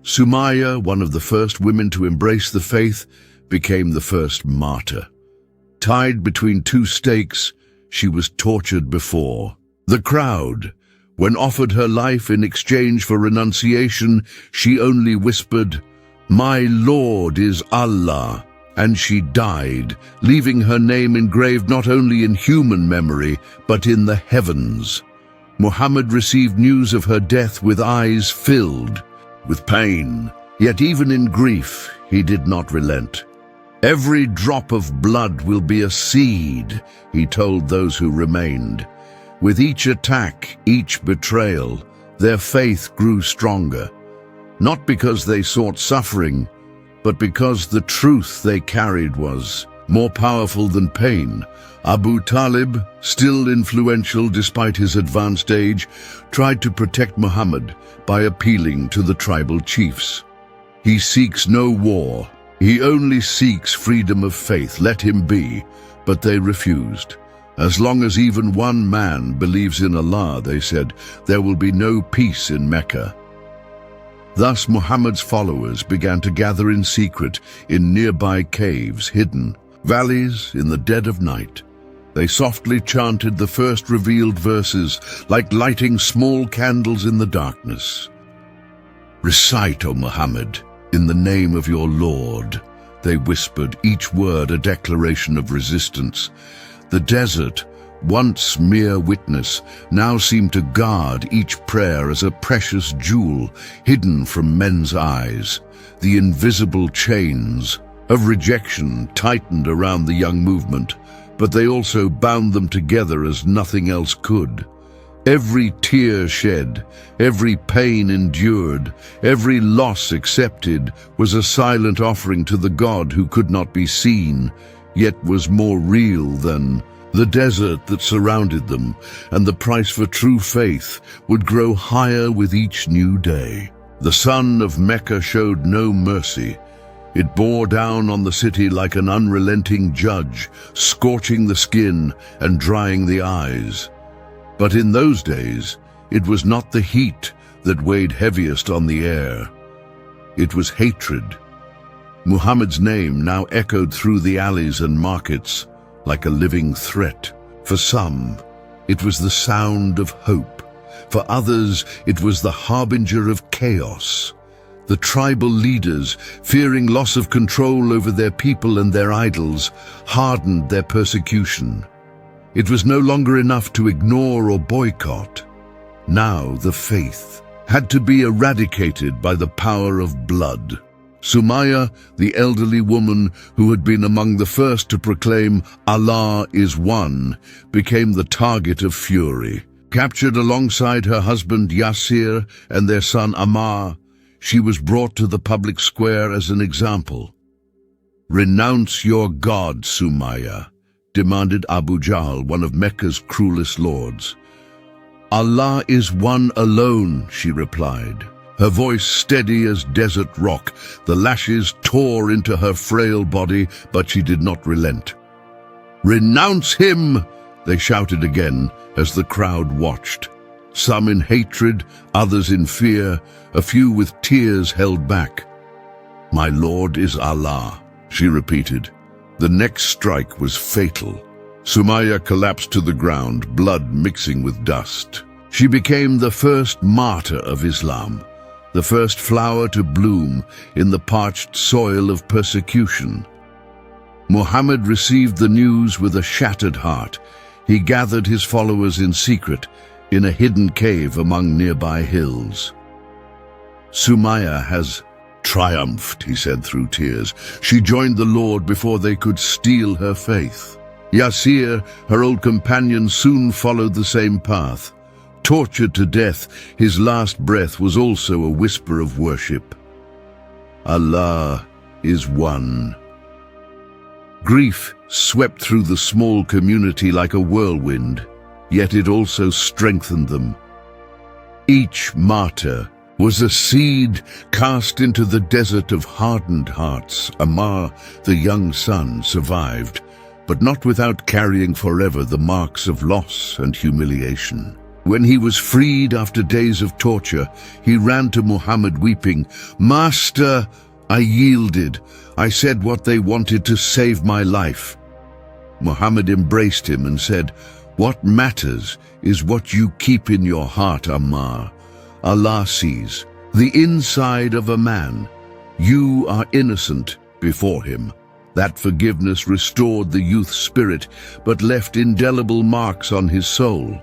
Sumaya, one of the first women to embrace the faith, became the first martyr. Tied between two stakes, she was tortured before. The crowd, when offered her life in exchange for renunciation, she only whispered, "My Lord is Allah," and she died, leaving her name engraved not only in human memory, but in the heavens. Muhammad received news of her death with eyes filled with pain, yet even in grief he did not relent. "Every drop of blood will be a seed," he told those who remained. With each attack, each betrayal, their faith grew stronger, not because they sought suffering, but because the truth they carried was more powerful than pain. Abu Talib, still influential despite his advanced age, tried to protect Muhammad by appealing to the tribal chiefs. "He seeks no war. He only seeks freedom of faith. Let him be." But they refused. "As long as even one man believes in Allah," they said, "there will be no peace in Mecca." Thus Muhammad's followers began to gather in secret in nearby caves, hidden valleys in the dead of night. They softly chanted the first revealed verses, like lighting small candles in the darkness. "Recite, O Muhammad, in the name of your Lord," they whispered, each word a declaration of resistance. The desert, once mere witness, now seemed to guard each prayer as a precious jewel hidden from men's eyes. The invisible chains of rejection tightened around the young movement, but they also bound them together as nothing else could. Every tear shed, every pain endured, every loss accepted was a silent offering to the God who could not be seen, yet was more real than the desert that surrounded them, and the price for true faith would grow higher with each new day. The sun of Mecca showed no mercy. It bore down on the city like an unrelenting judge, scorching the skin and drying the eyes. But in those days, it was not the heat that weighed heaviest on the air. It was hatred. Muhammad's name now echoed through the alleys and markets like a living threat. For some, it was the sound of hope. For others, it was the harbinger of chaos. The tribal leaders, fearing loss of control over their people and their idols, hardened their persecution. It was no longer enough to ignore or boycott. Now the faith had to be eradicated by the power of blood. Sumaya, the elderly woman who had been among the first to proclaim Allah is one, became the target of fury. Captured alongside her husband Yasir and their son Ammar, she was brought to the public square as an example. "Renounce your God, Sumaya," demanded Abu Jahl, one of Mecca's cruelest lords. "Allah is one alone," she replied. Her voice steady as desert rock, the lashes tore into her frail body, but she did not relent. "Renounce him!" they shouted again as the crowd watched. Some in hatred, others in fear, a few with tears held back. "My Lord is Allah," she repeated. The next strike was fatal. Sumaya collapsed to the ground, blood mixing with dust. She became the first martyr of Islam, the first flower to bloom in the parched soil of persecution. Muhammad received the news with a shattered heart. He gathered his followers in secret, in a hidden cave among nearby hills. "Sumaya has triumphed," he said through tears. "She joined the Lord before they could steal her faith." Yasir, her old companion, soon followed the same path. Tortured to death, his last breath was also a whisper of worship. Allah is one. Grief swept through the small community like a whirlwind, yet it also strengthened them. Each martyr was a seed cast into the desert of hardened hearts. Ammar, the young son, survived, but not without carrying forever the marks of loss and humiliation. When he was freed after days of torture, he ran to Muhammad weeping, "Master, I yielded. I said what they wanted to save my life." Muhammad embraced him and said, "What matters is what you keep in your heart, Ammar. Allah sees the inside of a man. You are innocent before him." That forgiveness restored the youth's spirit, but left indelible marks on his soul.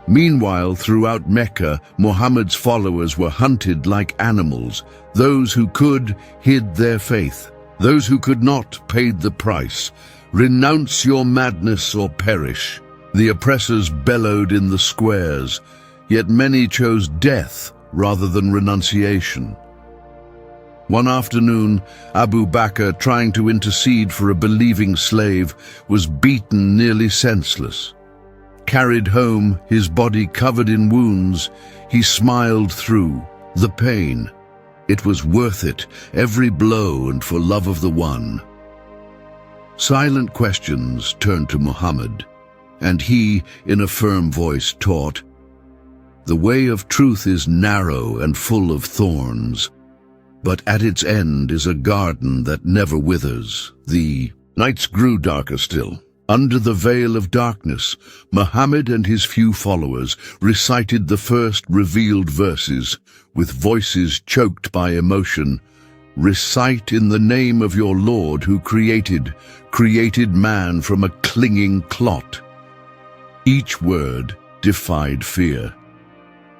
Meanwhile, throughout Mecca, Muhammad's followers were hunted like animals. Those who could hid their faith. Those who could not paid the price. "Renounce your madness or perish." The oppressors bellowed in the squares, yet many chose death rather than renunciation. One afternoon, Abu Bakr, trying to intercede for a believing slave, was beaten nearly senseless. Carried home, his body covered in wounds, he smiled through the pain. It was worth it, every blow, and for love of the One. Silent questions turned to Muhammad, and he, in a firm voice, taught, "The way of truth is narrow and full of thorns, but at its end is a garden that never withers." The nights grew darker still. Under the veil of darkness, Muhammad and his few followers recited the first revealed verses with voices choked by emotion. "Recite in the name of your Lord who created man from a clinging clot." Each word defied fear.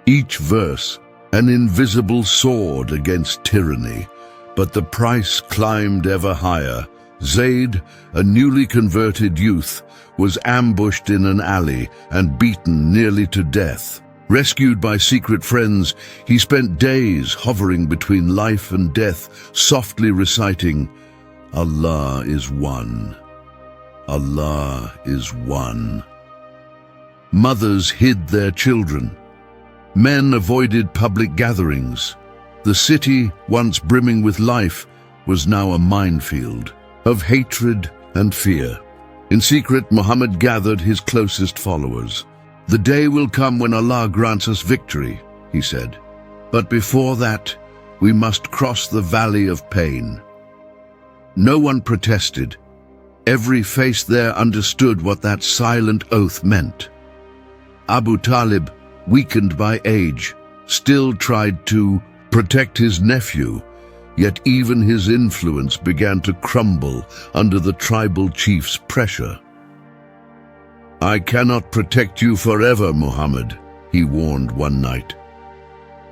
Each verse an invisible sword against tyranny. But the price climbed ever higher. Zayd, a newly converted youth, was ambushed in an alley and beaten nearly to death. Rescued by secret friends, he spent days hovering between life and death, softly reciting, "Allah is one. Allah is one." Mothers hid their children. Men avoided public gatherings. The city, once brimming with life, was now a minefield of hatred and fear. In secret, Muhammad gathered his closest followers. "The day will come when Allah grants us victory," he said. "But before that, we must cross the valley of pain." No one protested. Every face there understood what that silent oath meant. Abu Talib, weakened by age, still tried to protect his nephew, yet even his influence began to crumble under the tribal chief's pressure. "I cannot protect you forever, Muhammad," he warned one night.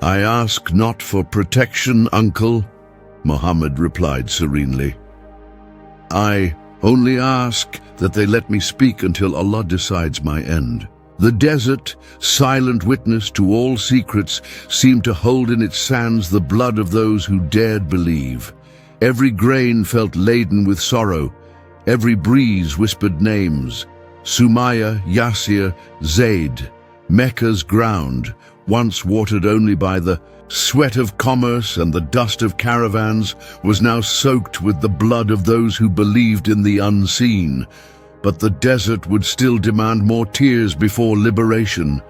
"I ask not for protection, uncle, Muhammad replied serenely. "I only ask that they let me speak until Allah decides my end." The desert, silent witness to all secrets, seemed to hold in its sands the blood of those who dared believe. Every grain felt laden with sorrow. Every breeze whispered names. Sumaya, Yasir, Zaid, Mecca's ground, once watered only by the sweat of commerce and the dust of caravans, was now soaked with the blood of those who believed in the unseen. But the desert would still demand more tears before liberation.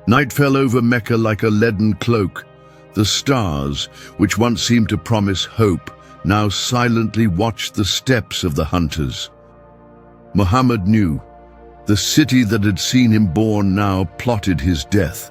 Night fell over Mecca like a leaden cloak. The stars, which once seemed to promise hope, now silently watched the steps of the hunters. Muhammad knew. The city that had seen him born now plotted his death.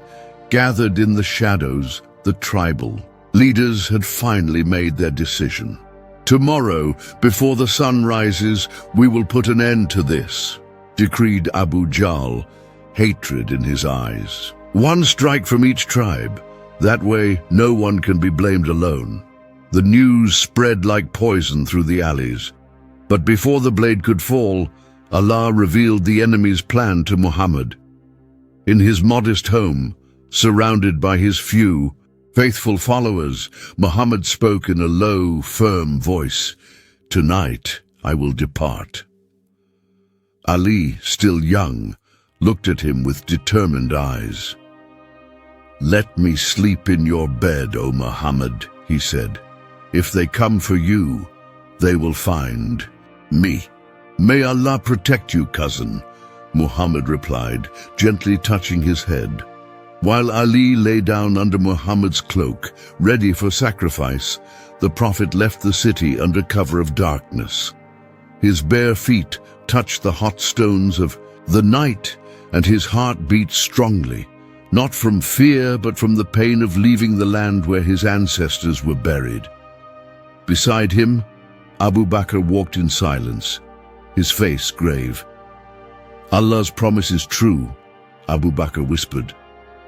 Gathered in the shadows, the tribal leaders had finally made their decision. "Tomorrow, before the sun rises, we will put an end to this," decreed Abu Jahl, hatred in his eyes. "One strike from each tribe. That way, no one can be blamed alone." The news spread like poison through the alleys. But before the blade could fall, Allah revealed the enemy's plan to Muhammad. In his modest home, surrounded by his few, faithful followers, Muhammad spoke in a low, firm voice. "Tonight I will depart." Ali, still young, looked at him with determined eyes. "Let me sleep in your bed, O Muhammad," he said. "If they come for you, they will find me." "May Allah protect you, cousin," Muhammad replied, gently touching his head. While Ali lay down under Muhammad's cloak, ready for sacrifice, the Prophet left the city under cover of darkness. His bare feet touched the hot stones of the night, and his heart beat strongly, not from fear but from the pain of leaving the land where his ancestors were buried. Beside him, Abu Bakr walked in silence, his face grave. "Allah's promise is true," Abu Bakr whispered,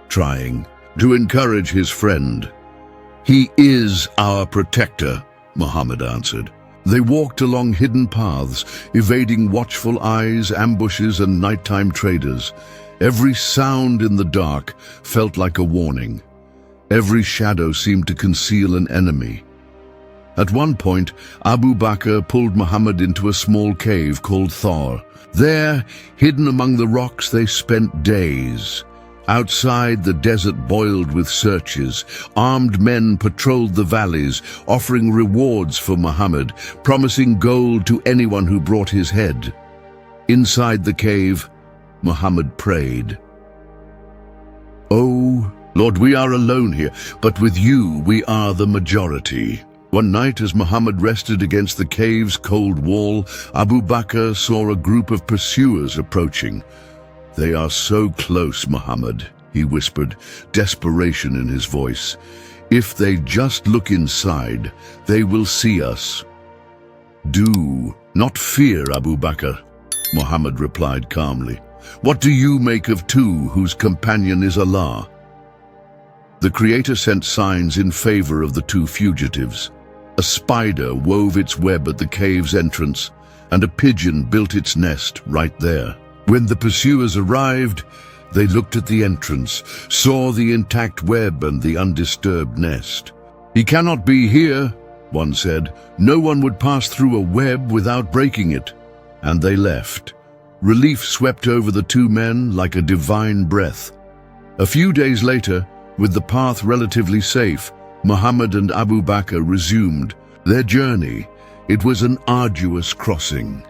trying to encourage his friend. "He is our protector," Muhammad answered. They walked along hidden paths, evading watchful eyes, ambushes, and nighttime traders. Every sound in the dark felt like a warning. Every shadow seemed to conceal an enemy. At one point, Abu Bakr pulled Muhammad into a small cave called Thar. There, hidden among the rocks, they spent days. Outside, the desert boiled with searches. Armed men patrolled the valleys, offering rewards for Muhammad, promising gold to anyone who brought his head. Inside the cave, Muhammad prayed. "Oh, Lord, we are alone here, but with you we are the majority." One night, as Muhammad rested against the cave's cold wall, Abu Bakr saw a group of pursuers approaching. "They are so close, Muhammad," he whispered, desperation in his voice. "If they just look inside, they will see us." "Do not fear, Abu Bakr," Muhammad replied calmly. "What do you make of two whose companion is Allah?" The Creator sent signs in favor of the two fugitives. A spider wove its web at the cave's entrance, and a pigeon built its nest right there. When the pursuers arrived, they looked at the entrance, saw the intact web and the undisturbed nest. "He cannot be here," one said. "No one would pass through a web without breaking it." And they left. Relief swept over the two men like a divine breath. A few days later, with the path relatively safe, Muhammad and Abu Bakr resumed their journey. It was an arduous crossing.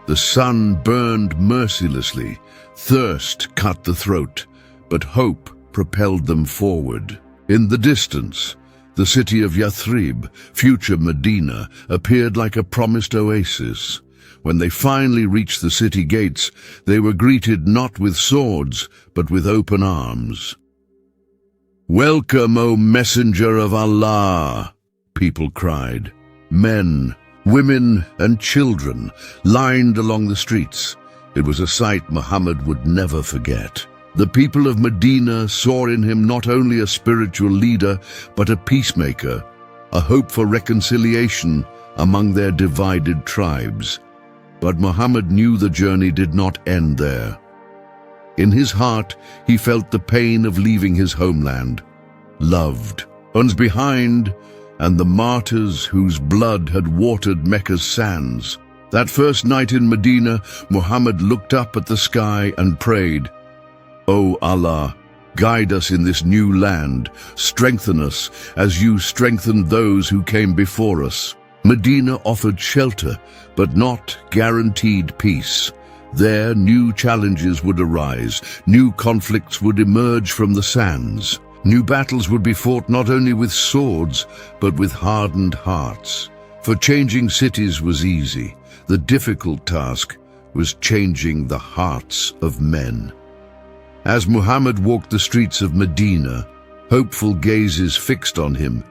The sun burned mercilessly, thirst cut the throat, but hope propelled them forward. In the distance, the city of Yathrib, future Medina, appeared like a promised oasis. When they finally reached the city gates, they were greeted not with swords, but with open arms. "Welcome, O Messenger of Allah!" people cried. Men, women, and children lined along the streets. It was a sight Muhammad would never forget. The people of Medina saw in him not only a spiritual leader, but a peacemaker. a hope for reconciliation among their divided tribes. But Muhammad knew the journey did not end there. In his heart, he felt the pain of leaving his homeland, loved ones behind, and the martyrs whose blood had watered Mecca's sands. That first night in Medina, Muhammad looked up at the sky and prayed, "O Allah, guide us in this new land, strengthen us as you strengthened those who came before us." Medina offered shelter, but not guaranteed peace. There, new challenges would arise, new conflicts would emerge from the sands. New battles would be fought not only with swords, but with hardened hearts. For changing cities was easy. The difficult task was changing the hearts of men. As Muhammad walked the streets of Medina, hopeful gazes fixed on him,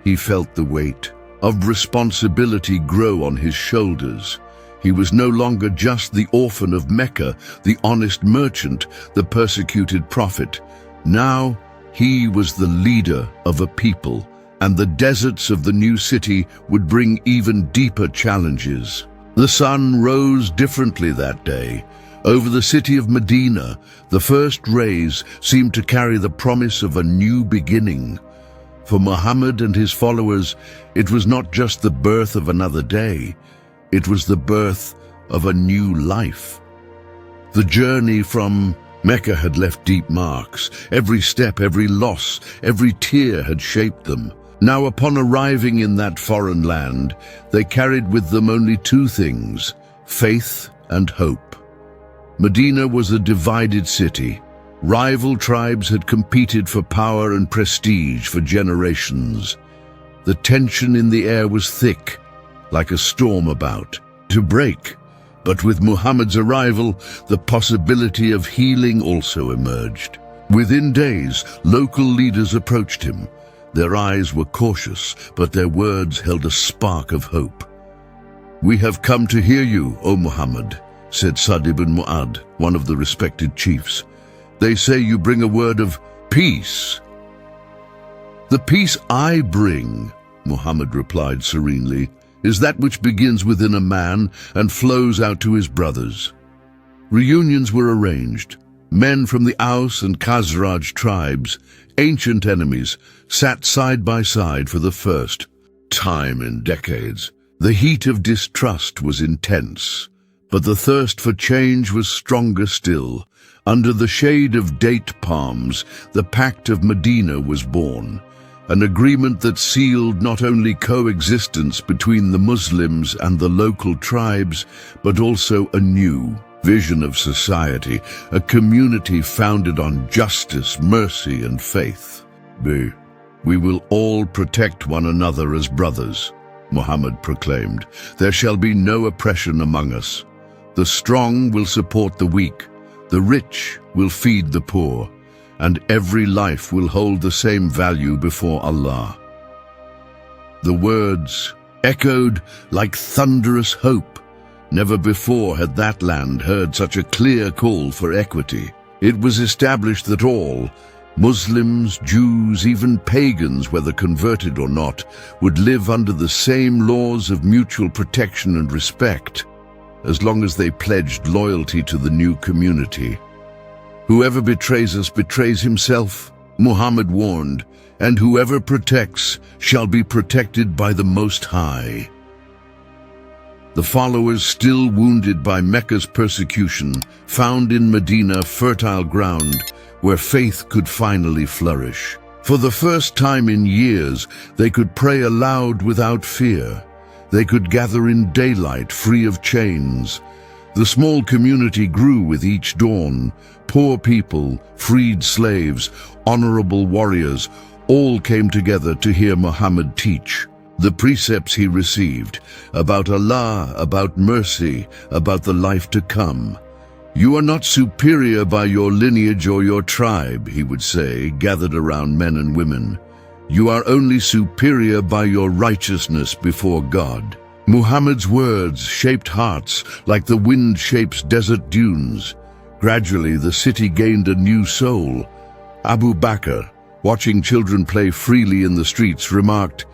he felt the weight of responsibility grow on his shoulders. He was no longer just the orphan of Mecca, the honest merchant, the persecuted prophet. Now he was the leader of a people, and the deserts of the new city would bring even deeper challenges. The sun rose differently that day. Over the city of Medina, the first rays seemed to carry the promise of a new beginning. For Muhammad and his followers, it was not just the birth of another day, it was the birth of a new life. The journey from Mecca had left deep marks. Every step, every loss, every tear had shaped them. Now, upon arriving in that foreign land, they carried with them only two things: faith and hope. Medina was a divided city. Rival tribes had competed for power and prestige for generations. The tension in the air was thick, like a storm about to break. But with Muhammad's arrival, the possibility of healing also emerged. Within days, local leaders approached him. Their eyes were cautious, but their words held a spark of hope. "We have come to hear you, O Muhammad," said Sa'd ibn Mu'adh, one of the respected chiefs. "They say you bring a word of peace." "The peace I bring," Muhammad replied serenely, "is that which begins within a man and flows out to his brothers." Reunions were arranged. Men from the Aus and Khazraj tribes, ancient enemies, sat side by side for the first time in decades. The heat of distrust was intense, but the thirst for change was stronger still. Under the shade of date palms, the Pact of Medina was born, an agreement that sealed not only coexistence between the Muslims and the local tribes, but also a new vision of society, a community founded on justice, mercy, and faith. "We will all protect one another as brothers," Muhammad proclaimed. "There shall be no oppression among us. The strong will support the weak, the rich will feed the poor, and every life will hold the same value before Allah." The words echoed like thunderous hope. Never before had that land heard such a clear call for equity. It was established that all, Muslims, Jews, even pagans, whether converted or not, would live under the same laws of mutual protection and respect, as long as they pledged loyalty to the new community. "Whoever betrays us betrays himself," Muhammad warned, "and whoever protects shall be protected by the Most High." The followers, still wounded by Mecca's persecution, found in Medina fertile ground where faith could finally flourish. For the first time in years, they could pray aloud without fear. They could gather in daylight, free of chains. The small community grew with each dawn. Poor people, freed slaves, honorable warriors, all came together to hear Muhammad teach. The precepts he received about Allah, about mercy, about the life to come. "You are not superior by your lineage or your tribe," he would say, gathered around men and women. "You are only superior by your righteousness before God." Muhammad's words shaped hearts like the wind shapes desert dunes. Gradually, the city gained a new soul. Abu Bakr, watching children play freely in the streets, remarked,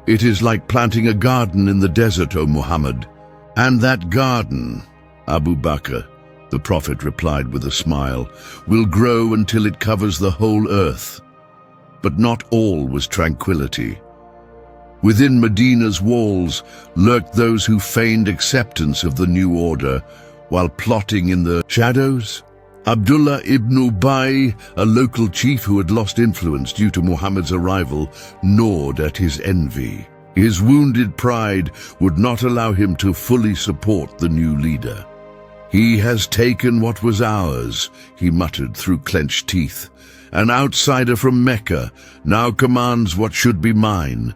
It is like planting a garden in the desert, O Muhammad. And that garden, Abu Bakr, the prophet replied with a smile, will grow until it covers the whole earth. But not all was tranquility. Within Medina's walls lurked those who feigned acceptance of the new order, while plotting in the shadows. Abdullah ibn Ubay, a local chief who had lost influence due to Muhammad's arrival, gnawed at his envy. His wounded pride would not allow him to fully support the new leader. "He has taken what was ours," he muttered through clenched teeth. "An outsider from Mecca now commands what should be mine."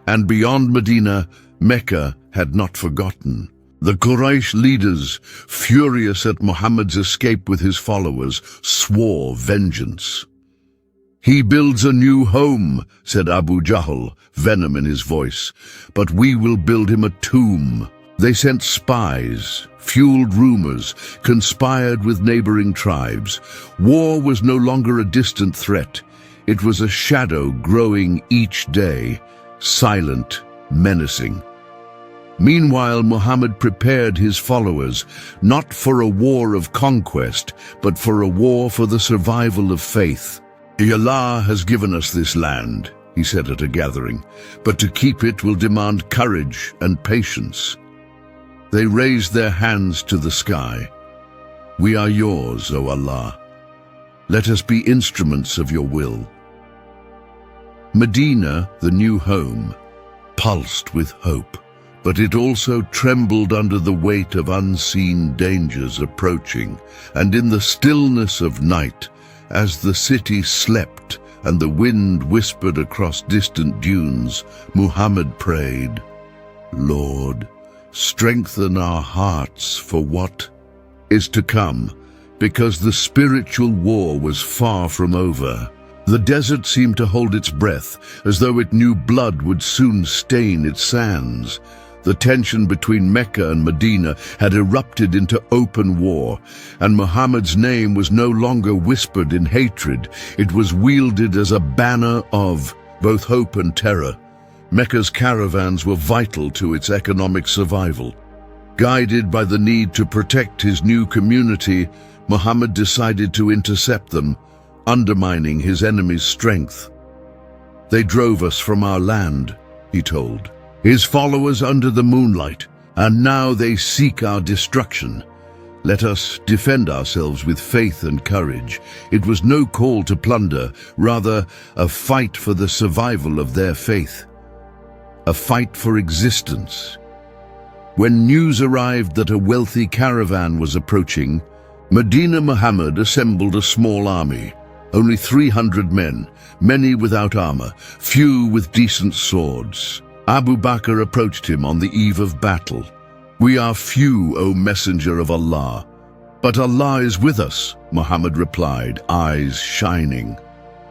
And beyond Medina, Mecca had not forgotten. The Quraysh leaders, furious at Muhammad's escape with his followers, swore vengeance. "He builds a new home," said Abu Jahl, venom in his voice, "but we will build him a tomb." They sent spies, fueled rumors, conspired with neighboring tribes. War was no longer a distant threat. It was a shadow growing each day, silent, menacing. Meanwhile, Muhammad prepared his followers, not for a war of conquest, but for a war for the survival of faith. "Allah has given us this land," he said at a gathering, "but to keep it will demand courage and patience." They raised their hands to the sky. "We are yours, O Allah. Let us be instruments of your will." Medina, the new home, pulsed with hope, but it also trembled under the weight of unseen dangers approaching. And in the stillness of night, as the city slept and the wind whispered across distant dunes, Muhammad prayed, "Lord, strengthen our hearts for what is to come," because the spiritual war was far from over. The desert seemed to hold its breath, as though it knew blood would soon stain its sands. The tension between Mecca and Medina had erupted into open war, and Muhammad's name was no longer whispered in hatred. It was wielded as a banner of both hope and terror. Mecca's caravans were vital to its economic survival. Guided by the need to protect his new community, Muhammad decided to intercept them, undermining his enemy's strength. "They drove us from our land," he told, "his followers under the moonlight, and now they seek our destruction. Let us defend ourselves with faith and courage." It was no call to plunder, rather a fight for the survival of their faith, a fight for existence. When news arrived that a wealthy caravan was approaching, Medina Muhammad assembled a small army. Only 300 men, many without armor, few with decent swords. Abu Bakr approached him on the eve of battle. "We are few, O Messenger of Allah." "But Allah is with us," Muhammad replied, eyes shining.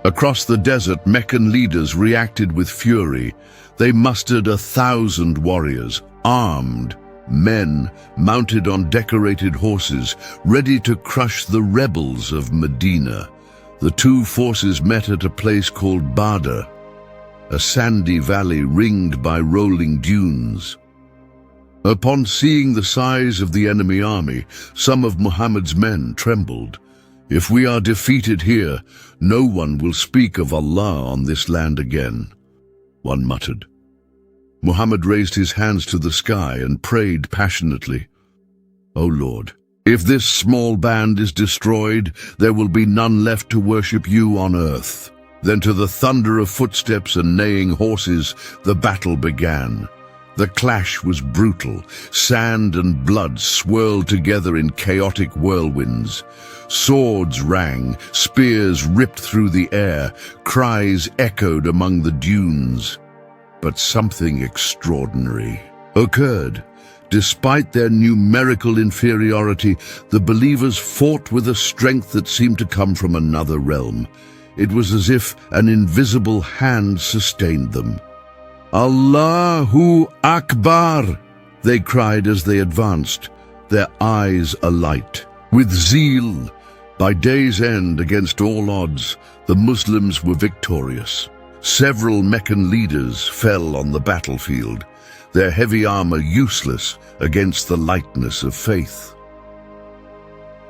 Across the desert, Meccan leaders reacted with fury. They mustered 1,000 warriors, armed, men mounted on decorated horses, ready to crush the rebels of Medina. The two forces met at a place called Badr, a sandy valley ringed by rolling dunes. Upon seeing the size of the enemy army, some of Muhammad's men trembled. "If we are defeated here, no one will speak of Allah on this land again," one muttered. Muhammad raised his hands to the sky and prayed passionately, "O Lord, if this small band is destroyed, there will be none left to worship you on earth." Then to the thunder of footsteps and neighing horses, the battle began. The clash was brutal. Sand and blood swirled together in chaotic whirlwinds. Swords rang, spears ripped through the air, cries echoed among the dunes. But something extraordinary occurred. Despite their numerical inferiority, the believers fought with a strength that seemed to come from another realm. It was as if an invisible hand sustained them. "Allahu Akbar!" they cried as they advanced, their eyes alight with zeal. By day's end, against all odds, the Muslims were victorious. Several Meccan leaders fell on the battlefield, their heavy armor useless against the lightness of faith.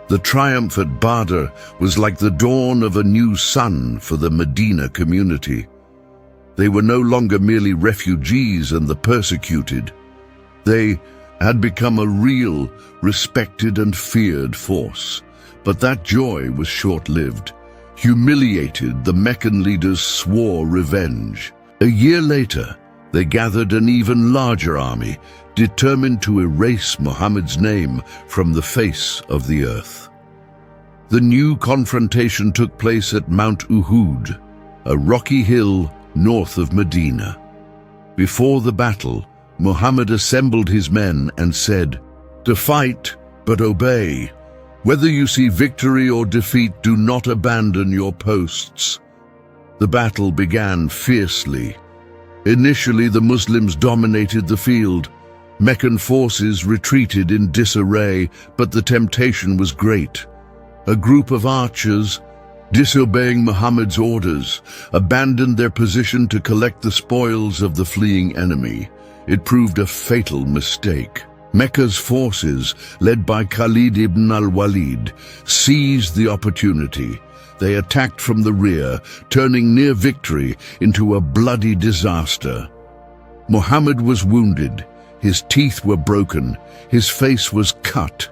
The triumph at Badr was like the dawn of a new sun for the Medina community. They were no longer merely refugees and the persecuted. They had become a real, respected and feared force. But that joy was short-lived. Humiliated, the Meccan leaders swore revenge. A year later, they gathered an even larger army, determined to erase Muhammad's name from the face of the earth. The new confrontation took place at Mount Uhud, a rocky hill north of Medina. Before the battle, Muhammad assembled his men and said, "To fight, but obey. Whether you see victory or defeat, do not abandon your posts." The battle began fiercely. Initially, the Muslims dominated the field. Meccan forces retreated in disarray, but the temptation was great. A group of archers, disobeying Muhammad's orders, abandoned their position to collect the spoils of the fleeing enemy. It proved a fatal mistake. Mecca's forces, led by Khalid ibn al-Walid, seized the opportunity. They attacked from the rear, turning near victory into a bloody disaster. Muhammad was wounded, his teeth were broken, his face was cut.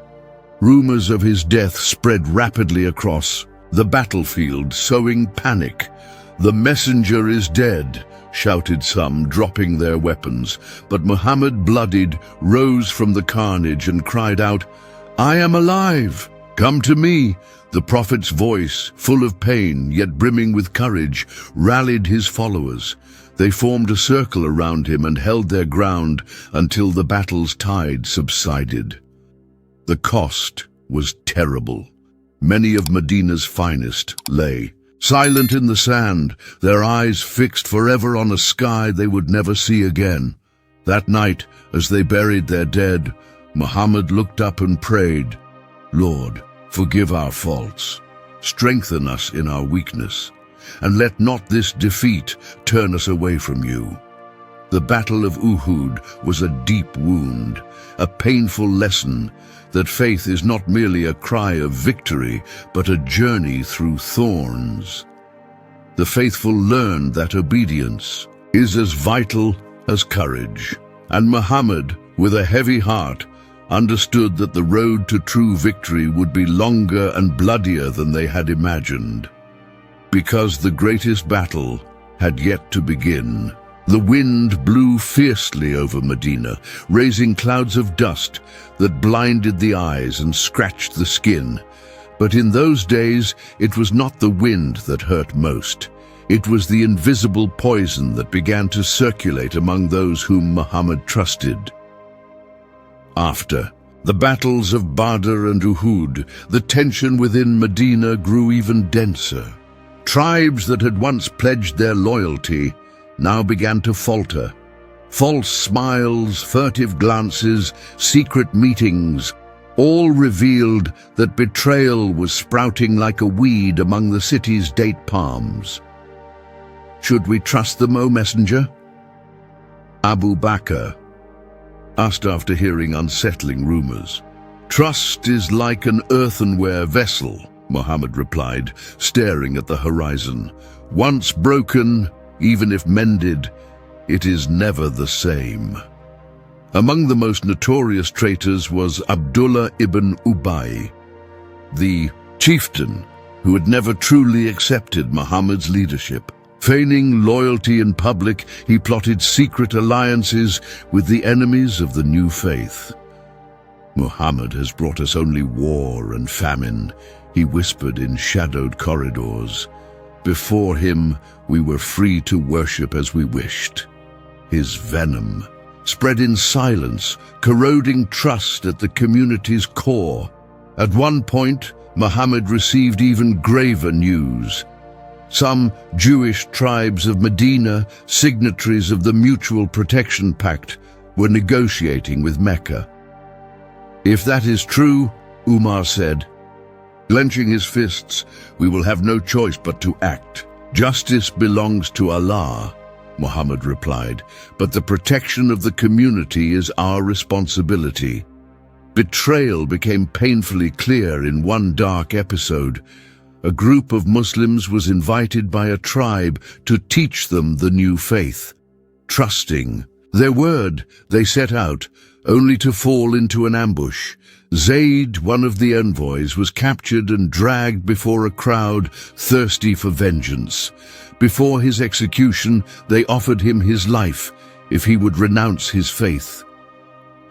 Rumors of his death spread rapidly across the battlefield, sowing panic. "The messenger is dead," shouted some, dropping their weapons. But Muhammad, bloodied, rose from the carnage and cried out, "I am alive! Come to me!" The prophet's voice, full of pain yet brimming with courage, rallied his followers. They formed a circle around him and held their ground until the battle's tide subsided. The cost was terrible. Many of Medina's finest lay silent in the sand, their eyes fixed forever on a sky they would never see again. That night, as they buried their dead, Muhammad looked up and prayed, "Lord, forgive our faults, strengthen us in our weakness, and let not this defeat turn us away from you." The Battle of Uhud was a deep wound, a painful lesson that faith is not merely a cry of victory, but a journey through thorns. The faithful learned that obedience is as vital as courage, and Muhammad, with a heavy heart, understood that the road to true victory would be longer and bloodier than they had imagined. Because the greatest battle had yet to begin. The wind blew fiercely over Medina, raising clouds of dust that blinded the eyes and scratched the skin. But in those days, it was not the wind that hurt most. It was the invisible poison that began to circulate among those whom Muhammad trusted. After the battles of Badr and Uhud, the tension within Medina grew even denser. Tribes that had once pledged their loyalty now began to falter. False smiles, furtive glances, secret meetings, all revealed that betrayal was sprouting like a weed among the city's date palms. "Should we trust them, O Messenger?" Abu Bakr asked after hearing unsettling rumors. "Trust is like an earthenware vessel," Muhammad replied, staring at the horizon. "Once broken, even if mended, it is never the same." Among the most notorious traitors was Abdullah ibn Ubay, the chieftain who had never truly accepted Muhammad's leadership. Feigning loyalty in public, he plotted secret alliances with the enemies of the new faith. "Muhammad has brought us only war and famine," he whispered in shadowed corridors. "Before him, we were free to worship as we wished." His venom spread in silence, corroding trust at the community's core. At one point, Muhammad received even graver news. Some Jewish tribes of Medina, signatories of the Mutual Protection Pact, were negotiating with Mecca. "If that is true," Umar said, clenching his fists, "we will have no choice but to act." "Justice belongs to Allah," Muhammad replied, "but the protection of the community is our responsibility." Betrayal became painfully clear in one dark episode. A group of Muslims was invited by a tribe to teach them the new faith. Trusting their word, they set out, only to fall into an ambush. Zayd, one of the envoys, was captured and dragged before a crowd thirsty for vengeance. Before his execution, they offered him his life if he would renounce his faith.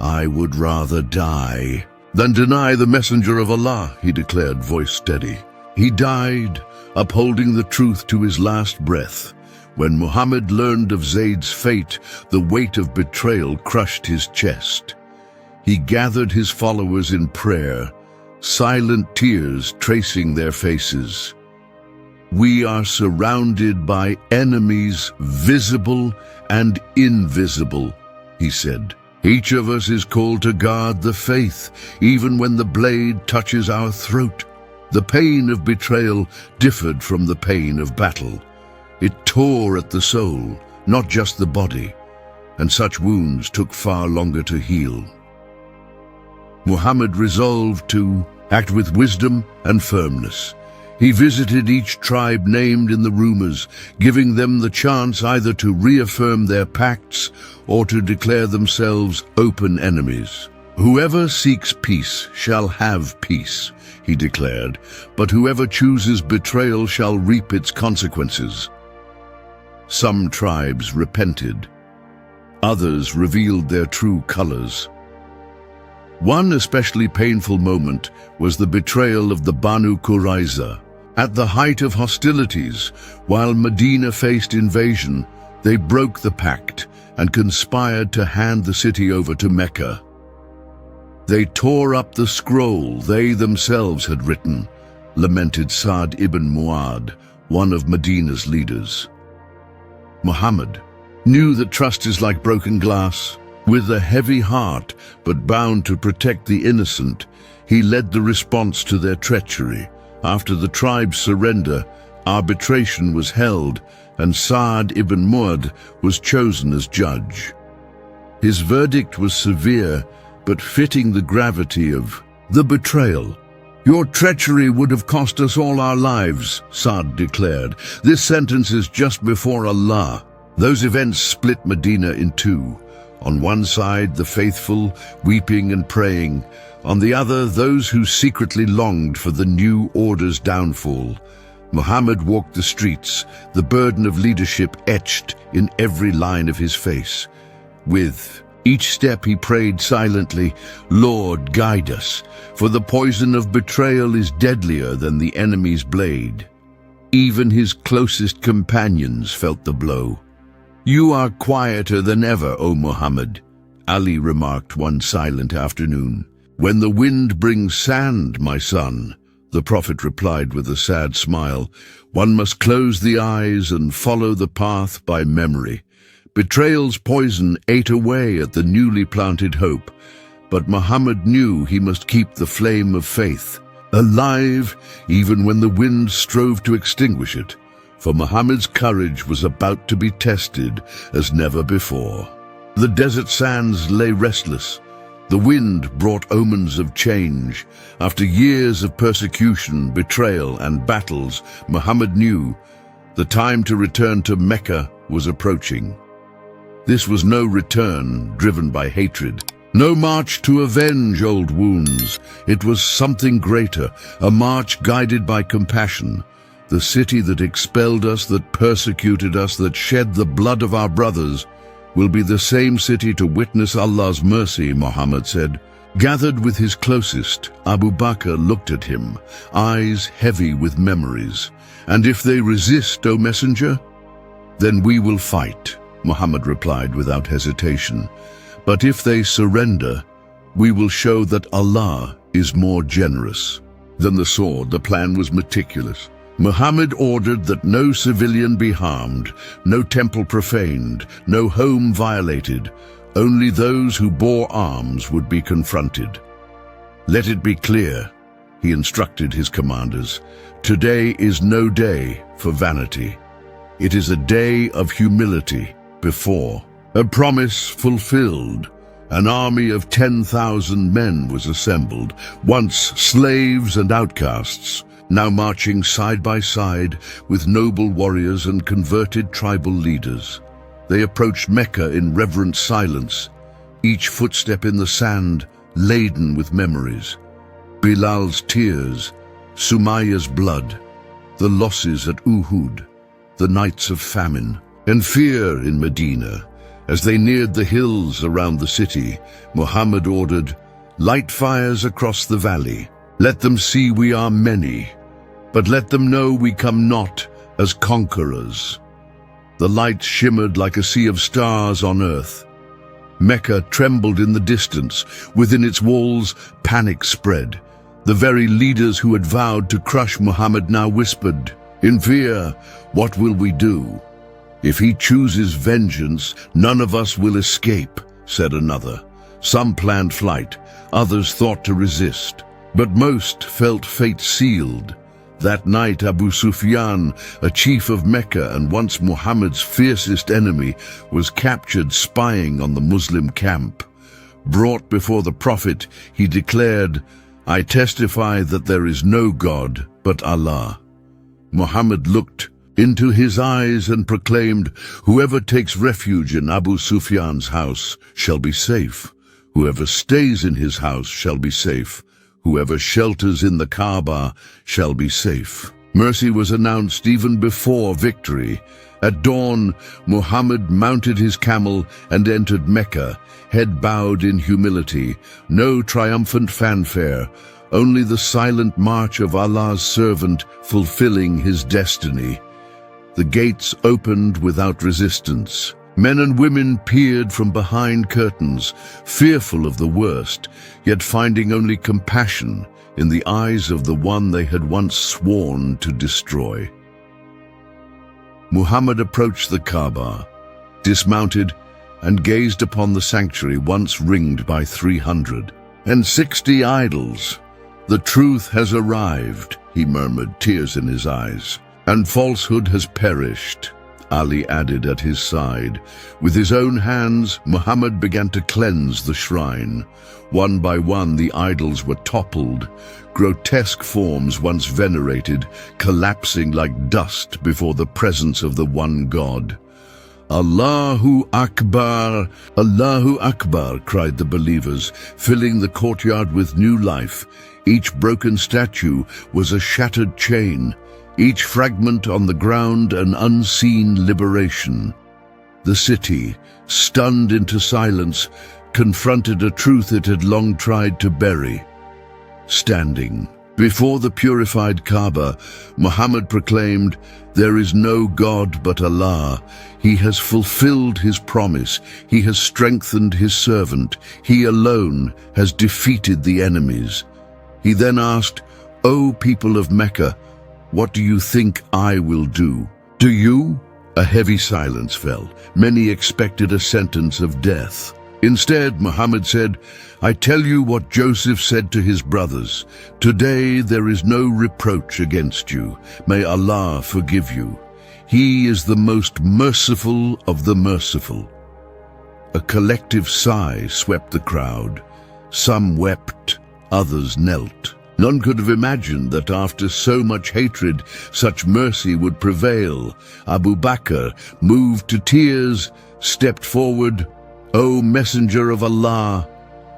"I would rather die than deny the messenger of Allah," he declared, voice steady. He died, upholding the truth to his last breath. When Muhammad learned of Zayd's fate, the weight of betrayal crushed his chest. He gathered his followers in prayer, silent tears tracing their faces. "We are surrounded by enemies, visible and invisible," he said. "Each of us is called to guard the faith, even when the blade touches our throat." The pain of betrayal differed from the pain of battle. It tore at the soul, not just the body, and such wounds took far longer to heal. Muhammad resolved to act with wisdom and firmness. He visited each tribe named in the rumors, giving them the chance either to reaffirm their pacts or to declare themselves open enemies. "Whoever seeks peace shall have peace," he declared, "but whoever chooses betrayal shall reap its consequences." Some tribes repented. Others revealed their true colors. One especially painful moment was the betrayal of the Banu Qurayza. At the height of hostilities, while Medina faced invasion, they broke the pact and conspired to hand the city over to Mecca. They tore up the scroll they themselves had written, lamented Sa'd ibn Mu'adh, one of Medina's leaders. Muhammad knew that trust is like broken glass. With a heavy heart, but bound to protect the innocent, he led the response to their treachery. After the tribe's surrender, arbitration was held, and Sa'd ibn Mu'adh was chosen as judge. His verdict was severe, but fitting the gravity of the betrayal. "Your treachery would have cost us all our lives," Sa'd declared. "This sentence is just before Allah." Those events split Medina in two. On one side, the faithful, weeping and praying. On the other, those who secretly longed for the new order's downfall. Muhammad walked the streets, the burden of leadership etched in every line of his face. With each step he prayed silently, "Lord, guide us, for the poison of betrayal is deadlier than the enemy's blade." Even his closest companions felt the blow. "You are quieter than ever, O Muhammad," Ali remarked one silent afternoon. "When the wind brings sand, my son," the Prophet replied with a sad smile, "one must close the eyes and follow the path by memory." Betrayal's poison ate away at the newly planted hope, but Muhammad knew he must keep the flame of faith alive even when the wind strove to extinguish it. For Muhammad's courage was about to be tested as never before. The desert sands lay restless. The wind brought omens of change. After years of persecution, betrayal, and battles, Muhammad knew the time to return to Mecca was approaching. This was no return driven by hatred, no march to avenge old wounds. It was something greater, a march guided by compassion. The city that expelled us, that persecuted us, that shed the blood of our brothers, will be the same city to witness Allah's mercy, Muhammad said. Gathered with his closest, Abu Bakr looked at him, eyes heavy with memories. "And if they resist, O Messenger, then we will fight," Muhammad replied without hesitation. "But if they surrender, we will show that Allah is more generous." Than the sword, the plan was meticulous. Muhammad ordered that no civilian be harmed, no temple profaned, no home violated. Only those who bore arms would be confronted. "Let it be clear," he instructed his commanders, "today is no day for vanity." It is a day of humility before, a promise fulfilled. An army of 10,000 men was assembled, once slaves and outcasts, now marching side by side with noble warriors and converted tribal leaders. They approached Mecca in reverent silence, each footstep in the sand laden with memories. Bilal's tears, Sumayya's blood, the losses at Uhud, the nights of famine, and fear in Medina. As they neared the hills around the city, Muhammad ordered, "Light fires across the valley. Let them see we are many, but let them know we come not as conquerors." The light shimmered like a sea of stars on earth. Mecca trembled in the distance. Within its walls, panic spread. The very leaders who had vowed to crush Muhammad now whispered, in fear, "What will we do? If he chooses vengeance, none of us will escape," said another. Some planned flight, others thought to resist, but most felt fate sealed. That night Abu Sufyan, a chief of Mecca and once Muhammad's fiercest enemy, was captured spying on the Muslim camp. Brought before the Prophet, he declared, "I testify that there is no God but Allah." Muhammad looked into his eyes and proclaimed, "Whoever takes refuge in Abu Sufyan's house shall be safe. Whoever stays in his house shall be safe. Whoever shelters in the Kaaba shall be safe." Mercy was announced even before victory. At dawn, Muhammad mounted his camel and entered Mecca, head bowed in humility. No triumphant fanfare, only the silent march of Allah's servant fulfilling his destiny. The gates opened without resistance. Men and women peered from behind curtains, fearful of the worst, yet finding only compassion in the eyes of the one they had once sworn to destroy. Muhammad approached the Kaaba, dismounted, and gazed upon the sanctuary once ringed by 360 idols. "The truth has arrived," he murmured, tears in his eyes. "And falsehood has perished," Ali added at his side. With his own hands, Muhammad began to cleanse the shrine. One by one, the idols were toppled, grotesque forms once venerated, collapsing like dust before the presence of the one God. "Allahu Akbar! Allahu Akbar!" cried the believers, filling the courtyard with new life. Each broken statue was a shattered chain, each fragment on the ground an unseen liberation. The city, stunned into silence, confronted a truth it had long tried to bury. Standing before the purified Kaaba, Muhammad proclaimed, "There is no God but Allah. He has fulfilled his promise. He has strengthened his servant. He alone has defeated the enemies." He then asked, "O people of Mecca, what do you think I will do? Do you?" A heavy silence fell. Many expected a sentence of death. Instead, Muhammad said, "I tell you what Joseph said to his brothers. Today there is no reproach against you. May Allah forgive you. He is the most merciful of the merciful." A collective sigh swept the crowd. Some wept, others knelt. None could have imagined that after so much hatred, such mercy would prevail. Abu Bakr, moved to tears, stepped forward. "O Messenger of Allah,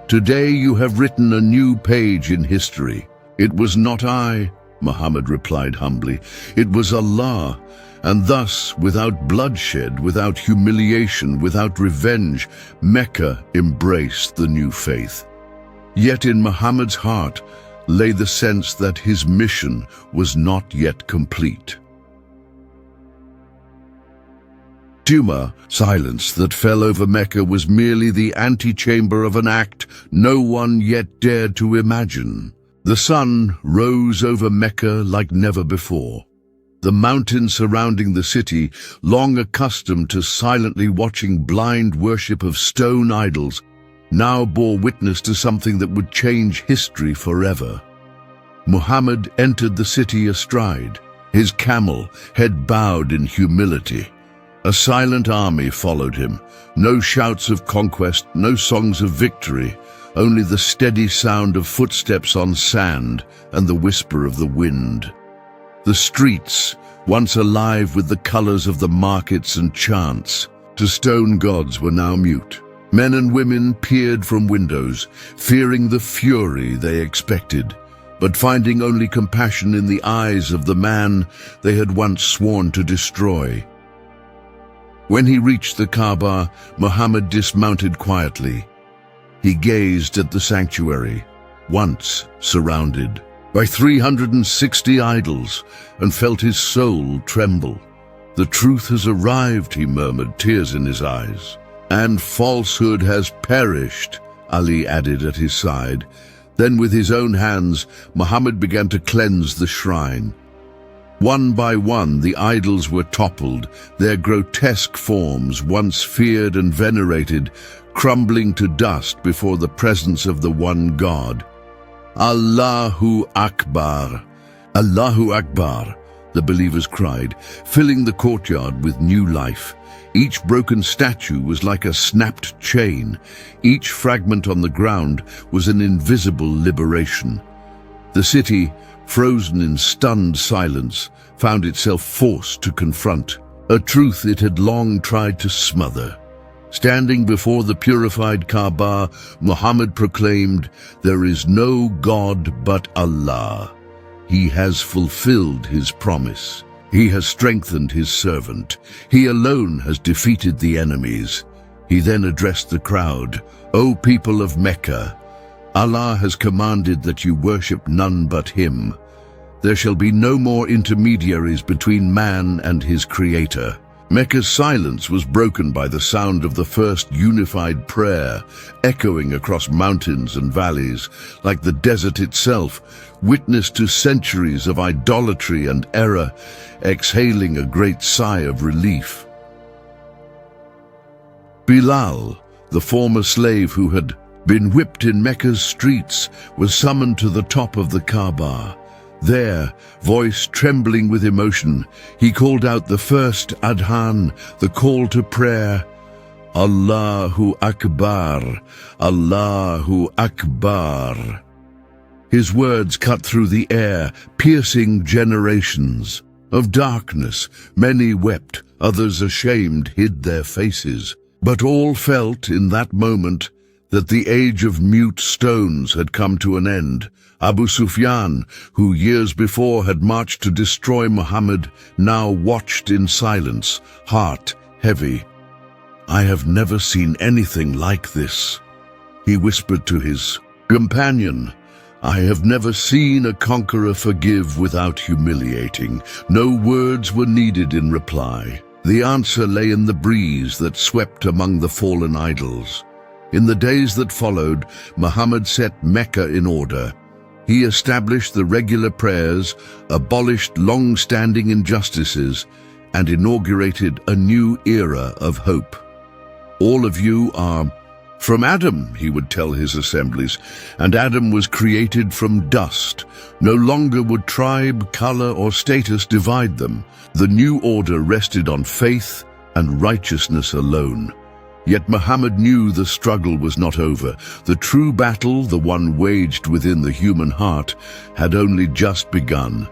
today you have written a new page in history." "It was not I," Muhammad replied humbly. "It was Allah." And thus, without bloodshed, without humiliation, without revenge, Mecca embraced the new faith. Yet in Muhammad's heart lay the sense that his mission was not yet complete. Silence that fell over Mecca was merely the antechamber of an act no one yet dared to imagine. The sun rose over Mecca like never before. The mountains surrounding the city, long accustomed to silently watching blind worship of stone idols, now bore witness to something that would change history forever. Muhammad entered the city astride, his camel, head bowed in humility. A silent army followed him. No shouts of conquest, no songs of victory, only the steady sound of footsteps on sand and the whisper of the wind. The streets, once alive with the colors of the markets and chants, to stone gods, were now mute. Men and women peered from windows, fearing the fury they expected, but finding only compassion in the eyes of the man they had once sworn to destroy. When he reached the Kaaba, Muhammad dismounted quietly. He gazed at the sanctuary, once surrounded by 360 idols, and felt his soul tremble. "The truth has arrived," he murmured, tears in his eyes. "And falsehood has perished," Ali added at his side. Then with his own hands, Muhammad began to cleanse the shrine. One by one, the idols were toppled, their grotesque forms, once feared and venerated, crumbling to dust before the presence of the one God. "Allahu Akbar! Allahu Akbar!" the believers cried, filling the courtyard with new life. Each broken statue was like a snapped chain. Each fragment on the ground was an invisible liberation. The city, frozen in stunned silence, found itself forced to confront a truth it had long tried to smother. Standing before the purified Kaaba, Muhammad proclaimed, "There is no God but Allah. He has fulfilled his promise. He has strengthened his servant. He alone has defeated the enemies." He then addressed the crowd, "O people of Mecca, Allah has commanded that you worship none but him. There shall be no more intermediaries between man and his Creator." Mecca's silence was broken by the sound of the first unified prayer, echoing across mountains and valleys, like the desert itself, witness to centuries of idolatry and error, exhaling a great sigh of relief. Bilal, the former slave who had been whipped in Mecca's streets, was summoned to the top of the Kaaba. There, voice trembling with emotion, he called out the first adhan, the call to prayer, "Allahu Akbar, Allahu Akbar." His words cut through the air, piercing generations. Of darkness, many wept, others ashamed hid their faces. But all felt in that moment that the age of mute stones had come to an end. Abu Sufyan, who years before had marched to destroy Muhammad, now watched in silence, heart heavy. "I have never seen anything like this," he whispered to his companion. "I have never seen a conqueror forgive without humiliating." No words were needed in reply. The answer lay in the breeze that swept among the fallen idols. In the days that followed, Muhammad set Mecca in order. He established the regular prayers, abolished long-standing injustices, and inaugurated a new era of hope. "All of you are from Adam," he would tell his assemblies, "and Adam was created from dust. No longer would tribe, color, or status divide them. The new order rested on faith and righteousness alone." Yet Muhammad knew the struggle was not over. The true battle, the one waged within the human heart, had only just begun.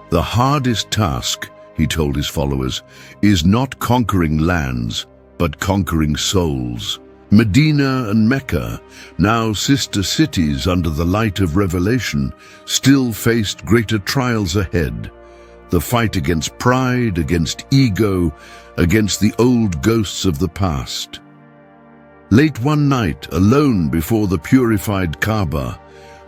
"The hardest task," he told his followers, "is not conquering lands, but conquering souls." Medina and Mecca, now sister cities under the light of revelation, still faced greater trials ahead. The fight against pride, against ego, against the old ghosts of the past. Late one night, alone before the purified Kaaba,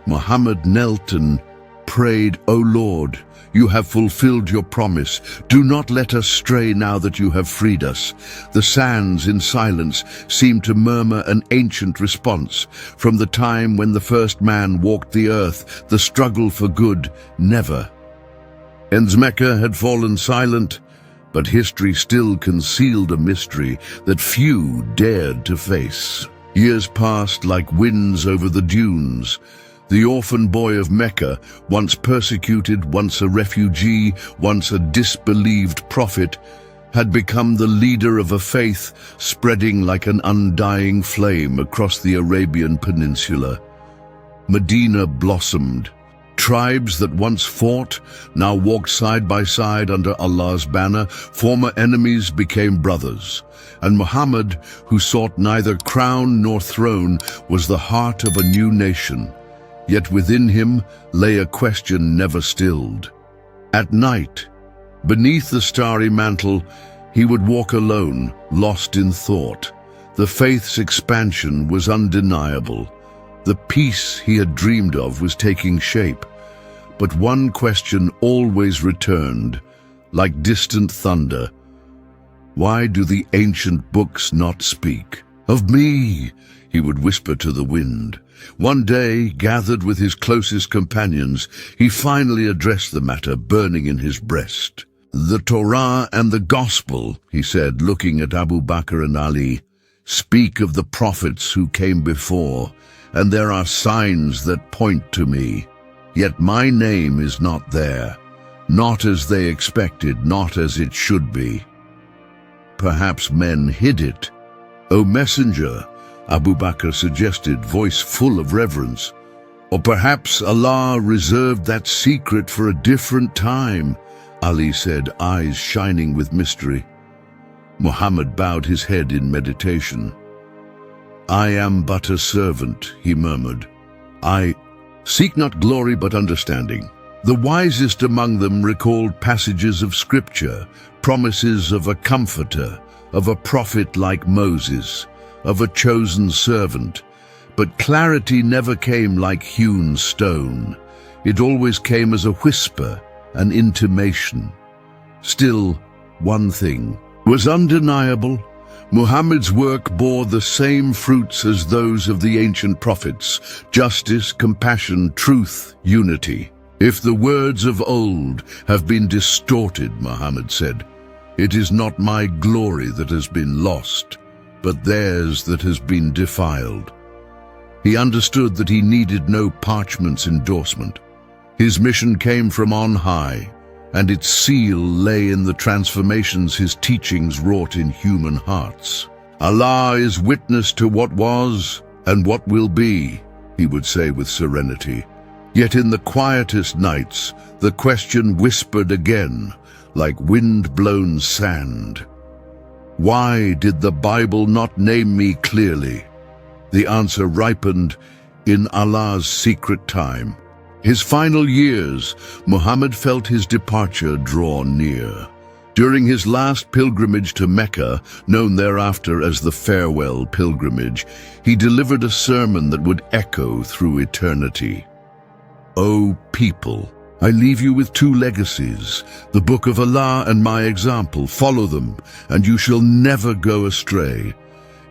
Muhammad knelt and prayed, "O Lord, you have fulfilled your promise. Do not let us stray now that you have freed us." The sands in silence seemed to murmur an ancient response. From the time when the first man walked the earth, the struggle for good never ends. Mecca had fallen silent, but history still concealed a mystery that few dared to face. Years passed like winds over the dunes. The orphan boy of Mecca, once persecuted, once a refugee, once a disbelieved prophet, had become the leader of a faith spreading like an undying flame across the Arabian Peninsula. Medina blossomed. Tribes that once fought now walked side by side under Allah's banner. Former enemies became brothers. And Muhammad, who sought neither crown nor throne, was the heart of a new nation. Yet within him lay a question never stilled. At night, beneath the starry mantle, he would walk alone, lost in thought. The faith's expansion was undeniable. The peace he had dreamed of was taking shape. But one question always returned, like distant thunder. Why do the ancient books not speak? Of me, he would whisper to the wind. One day, gathered with his closest companions, he finally addressed the matter burning in his breast. The Torah and the Gospel, he said, looking at Abu Bakr and Ali, speak of the prophets who came before, and there are signs that point to me. Yet my name is not there, not as they expected, not as it should be. Perhaps men hid it. O messenger, Abu Bakr suggested, voice full of reverence. Or perhaps Allah reserved that secret for a different time, Ali said, eyes shining with mystery. Muhammad bowed his head in meditation. I am but a servant, he murmured. I seek not glory but understanding. The wisest among them recalled passages of scripture, promises of a comforter, of a prophet like Moses, of a chosen servant. But clarity never came like hewn stone. It always came as a whisper, an intimation. Still, one thing was undeniable. Muhammad's work bore the same fruits as those of the ancient prophets: justice, compassion, truth, unity. If the words of old have been distorted, Muhammad said, it is not my glory that has been lost, but theirs that has been defiled. He understood that he needed no parchment's endorsement. His mission came from on high, and its seal lay in the transformations his teachings wrought in human hearts. Allah is witness to what was and what will be, he would say with serenity. Yet in the quietest nights, the question whispered again, like wind-blown sand. Why did the Bible not name me clearly? The answer ripened in Allah's secret time. His final years, Muhammad felt his departure draw near. During his last pilgrimage to Mecca, known thereafter as the Farewell Pilgrimage, he delivered a sermon that would echo through eternity. O people, I leave you with two legacies, the Book of Allah and my example. Follow them, and you shall never go astray.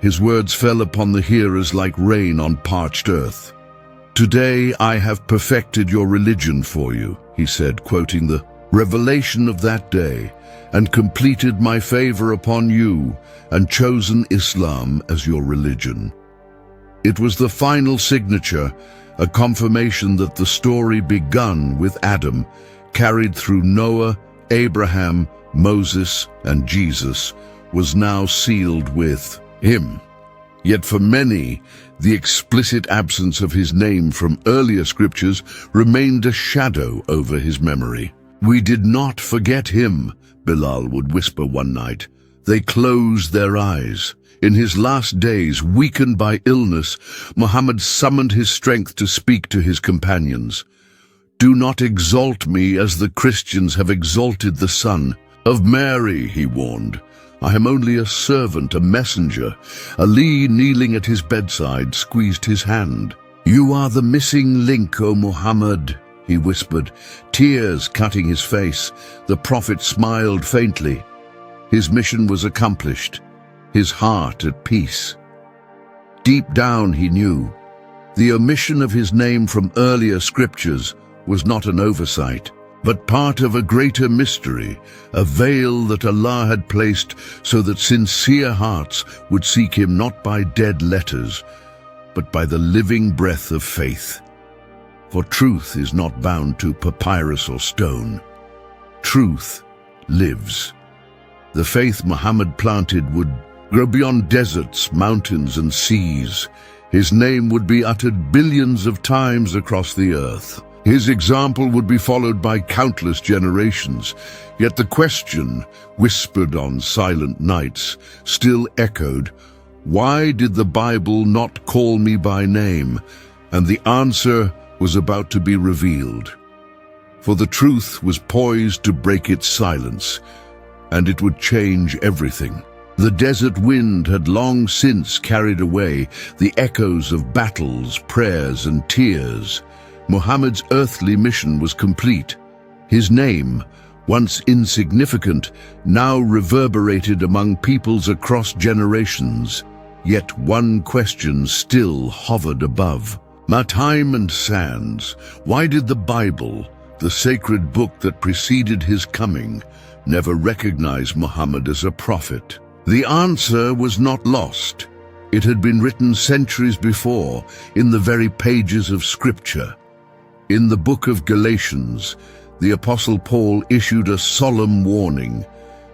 His words fell upon the hearers like rain on parched earth. Today I have perfected your religion for you, he said, quoting the revelation of that day, and completed my favor upon you, and chosen Islam as your religion. It was the final signature, a confirmation that the story begun with Adam, carried through Noah, Abraham, Moses, and Jesus, was now sealed with him. Yet for many, the explicit absence of his name from earlier scriptures remained a shadow over his memory. We did not forget him, Bilal would whisper one night. They closed their eyes. In his last days, weakened by illness, Muhammad summoned his strength to speak to his companions. Do not exalt me as the Christians have exalted the Son of Mary, he warned. I am only a servant, a messenger. Ali, kneeling at his bedside, squeezed his hand. You are the missing link, O Muhammad, he whispered, tears cutting his face. The prophet smiled faintly. His mission was accomplished, his heart at peace. Deep down he knew, the omission of his name from earlier scriptures was not an oversight, but part of a greater mystery, a veil that Allah had placed so that sincere hearts would seek him not by dead letters, but by the living breath of faith. for truth is not bound to papyrus or stone. Truth lives. The faith Muhammad planted would grow beyond deserts, mountains, and seas. His name would be uttered billions of times across the earth. His example would be followed by countless generations. Yet the question, whispered on silent nights, still echoed, "Why did the Bible not call me by name?" And the answer was about to be revealed. For the truth was poised to break its silence, and it would change everything. The desert wind had long since carried away the echoes of battles, prayers, and tears. Muhammad's earthly mission was complete. His name, once insignificant, now reverberated among peoples across generations. Yet one question still hovered above. Time and sands, why did the Bible, the sacred book that preceded his coming, never recognize Muhammad as a prophet? The answer was not lost. It had been written centuries before in the very pages of Scripture. In the book of Galatians, the Apostle Paul issued a solemn warning.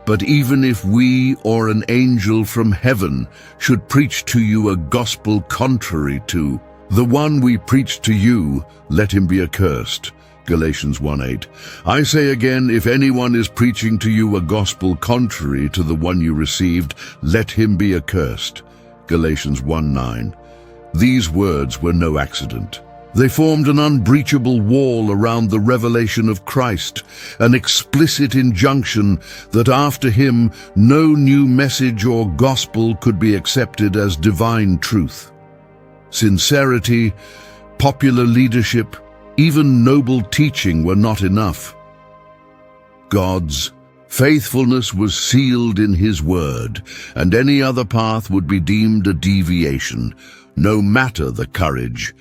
"But even if we or an angel from heaven should preach to you a gospel contrary to the one we preach to you, let him be accursed." Galatians 1:8. "I say again, if anyone is preaching to you a gospel contrary to the one you received, let him be accursed." Galatians 1:9. These words were no accident. They formed an unbreachable wall around the revelation of Christ, an explicit injunction that after him no new message or gospel could be accepted as divine truth. Sincerity, popular leadership, even noble teaching were not enough. God's faithfulness was sealed in his word, and any other path would be deemed a deviation, no matter the courage,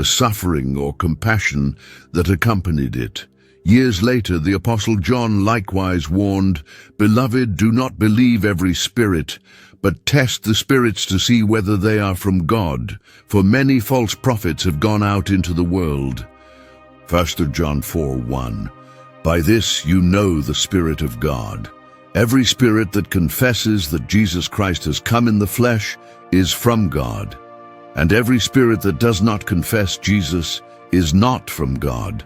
suffering, or compassion that accompanied it. Years later, the Apostle John likewise warned, "Beloved, do not believe every spirit, but test the spirits to see whether they are from God, for many false prophets have gone out into the world." 1 John 4:1. By this you know the Spirit of God. Every spirit that confesses that Jesus Christ has come in the flesh is from God. And every spirit that does not confess Jesus is not from God,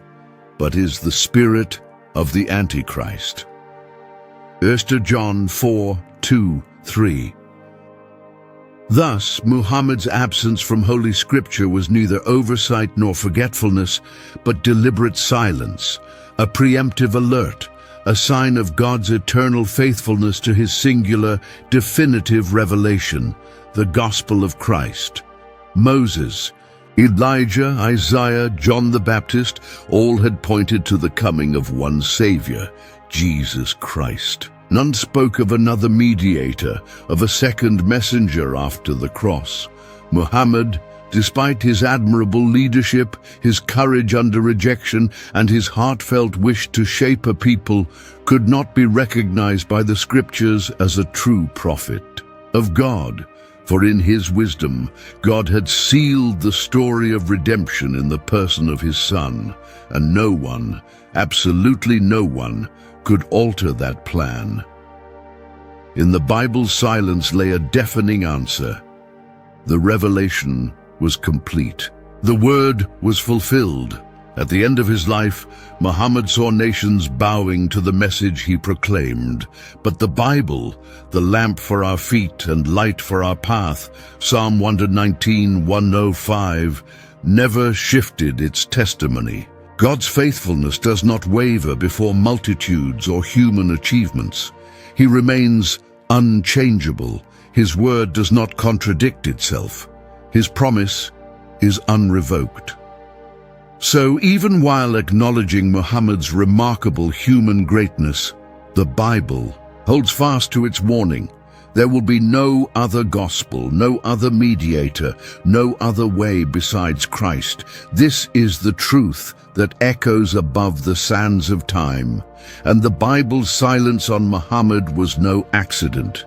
but is the spirit of the Antichrist. 1 John 4:2-3. Thus, Muhammad's absence from Holy Scripture was neither oversight nor forgetfulness, but deliberate silence, a preemptive alert, a sign of God's eternal faithfulness to his singular, definitive revelation, the gospel of Christ. Moses, Elijah, Isaiah, John the Baptist, all had pointed to the coming of one Savior, Jesus Christ. None spoke of another mediator, of a second messenger after the cross. Muhammad, despite his admirable leadership, his courage under rejection, and his heartfelt wish to shape a people, could not be recognized by the Scriptures as a true prophet of God. For in his wisdom, God had sealed the story of redemption in the person of his Son, and no one, absolutely no one, could alter that plan. In the Bible's silence lay a deafening answer. The revelation was complete. The word was fulfilled. At the end of his life, Muhammad saw nations bowing to the message he proclaimed. But the Bible, the lamp for our feet and light for our path, Psalm 119:105, never shifted its testimony. God's faithfulness does not waver before multitudes or human achievements. He remains unchangeable. His word does not contradict itself. His promise is unrevoked. So even while acknowledging Muhammad's remarkable human greatness, the Bible holds fast to its warning. There will be no other gospel, no other mediator, no other way besides Christ. This is the truth that echoes above the sands of time, and the Bible's silence on Muhammad was no accident.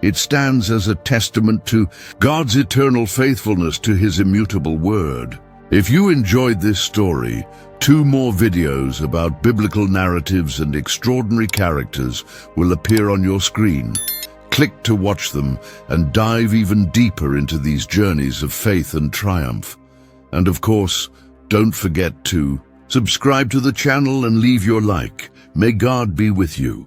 It stands as a testament to God's eternal faithfulness to his immutable word. If you enjoyed this story, 2 more videos about biblical narratives and extraordinary characters will appear on your screen. Click to watch them and dive even deeper into these journeys of faith and triumph. And of course, don't forget to subscribe to the channel and leave your like. May God be with you.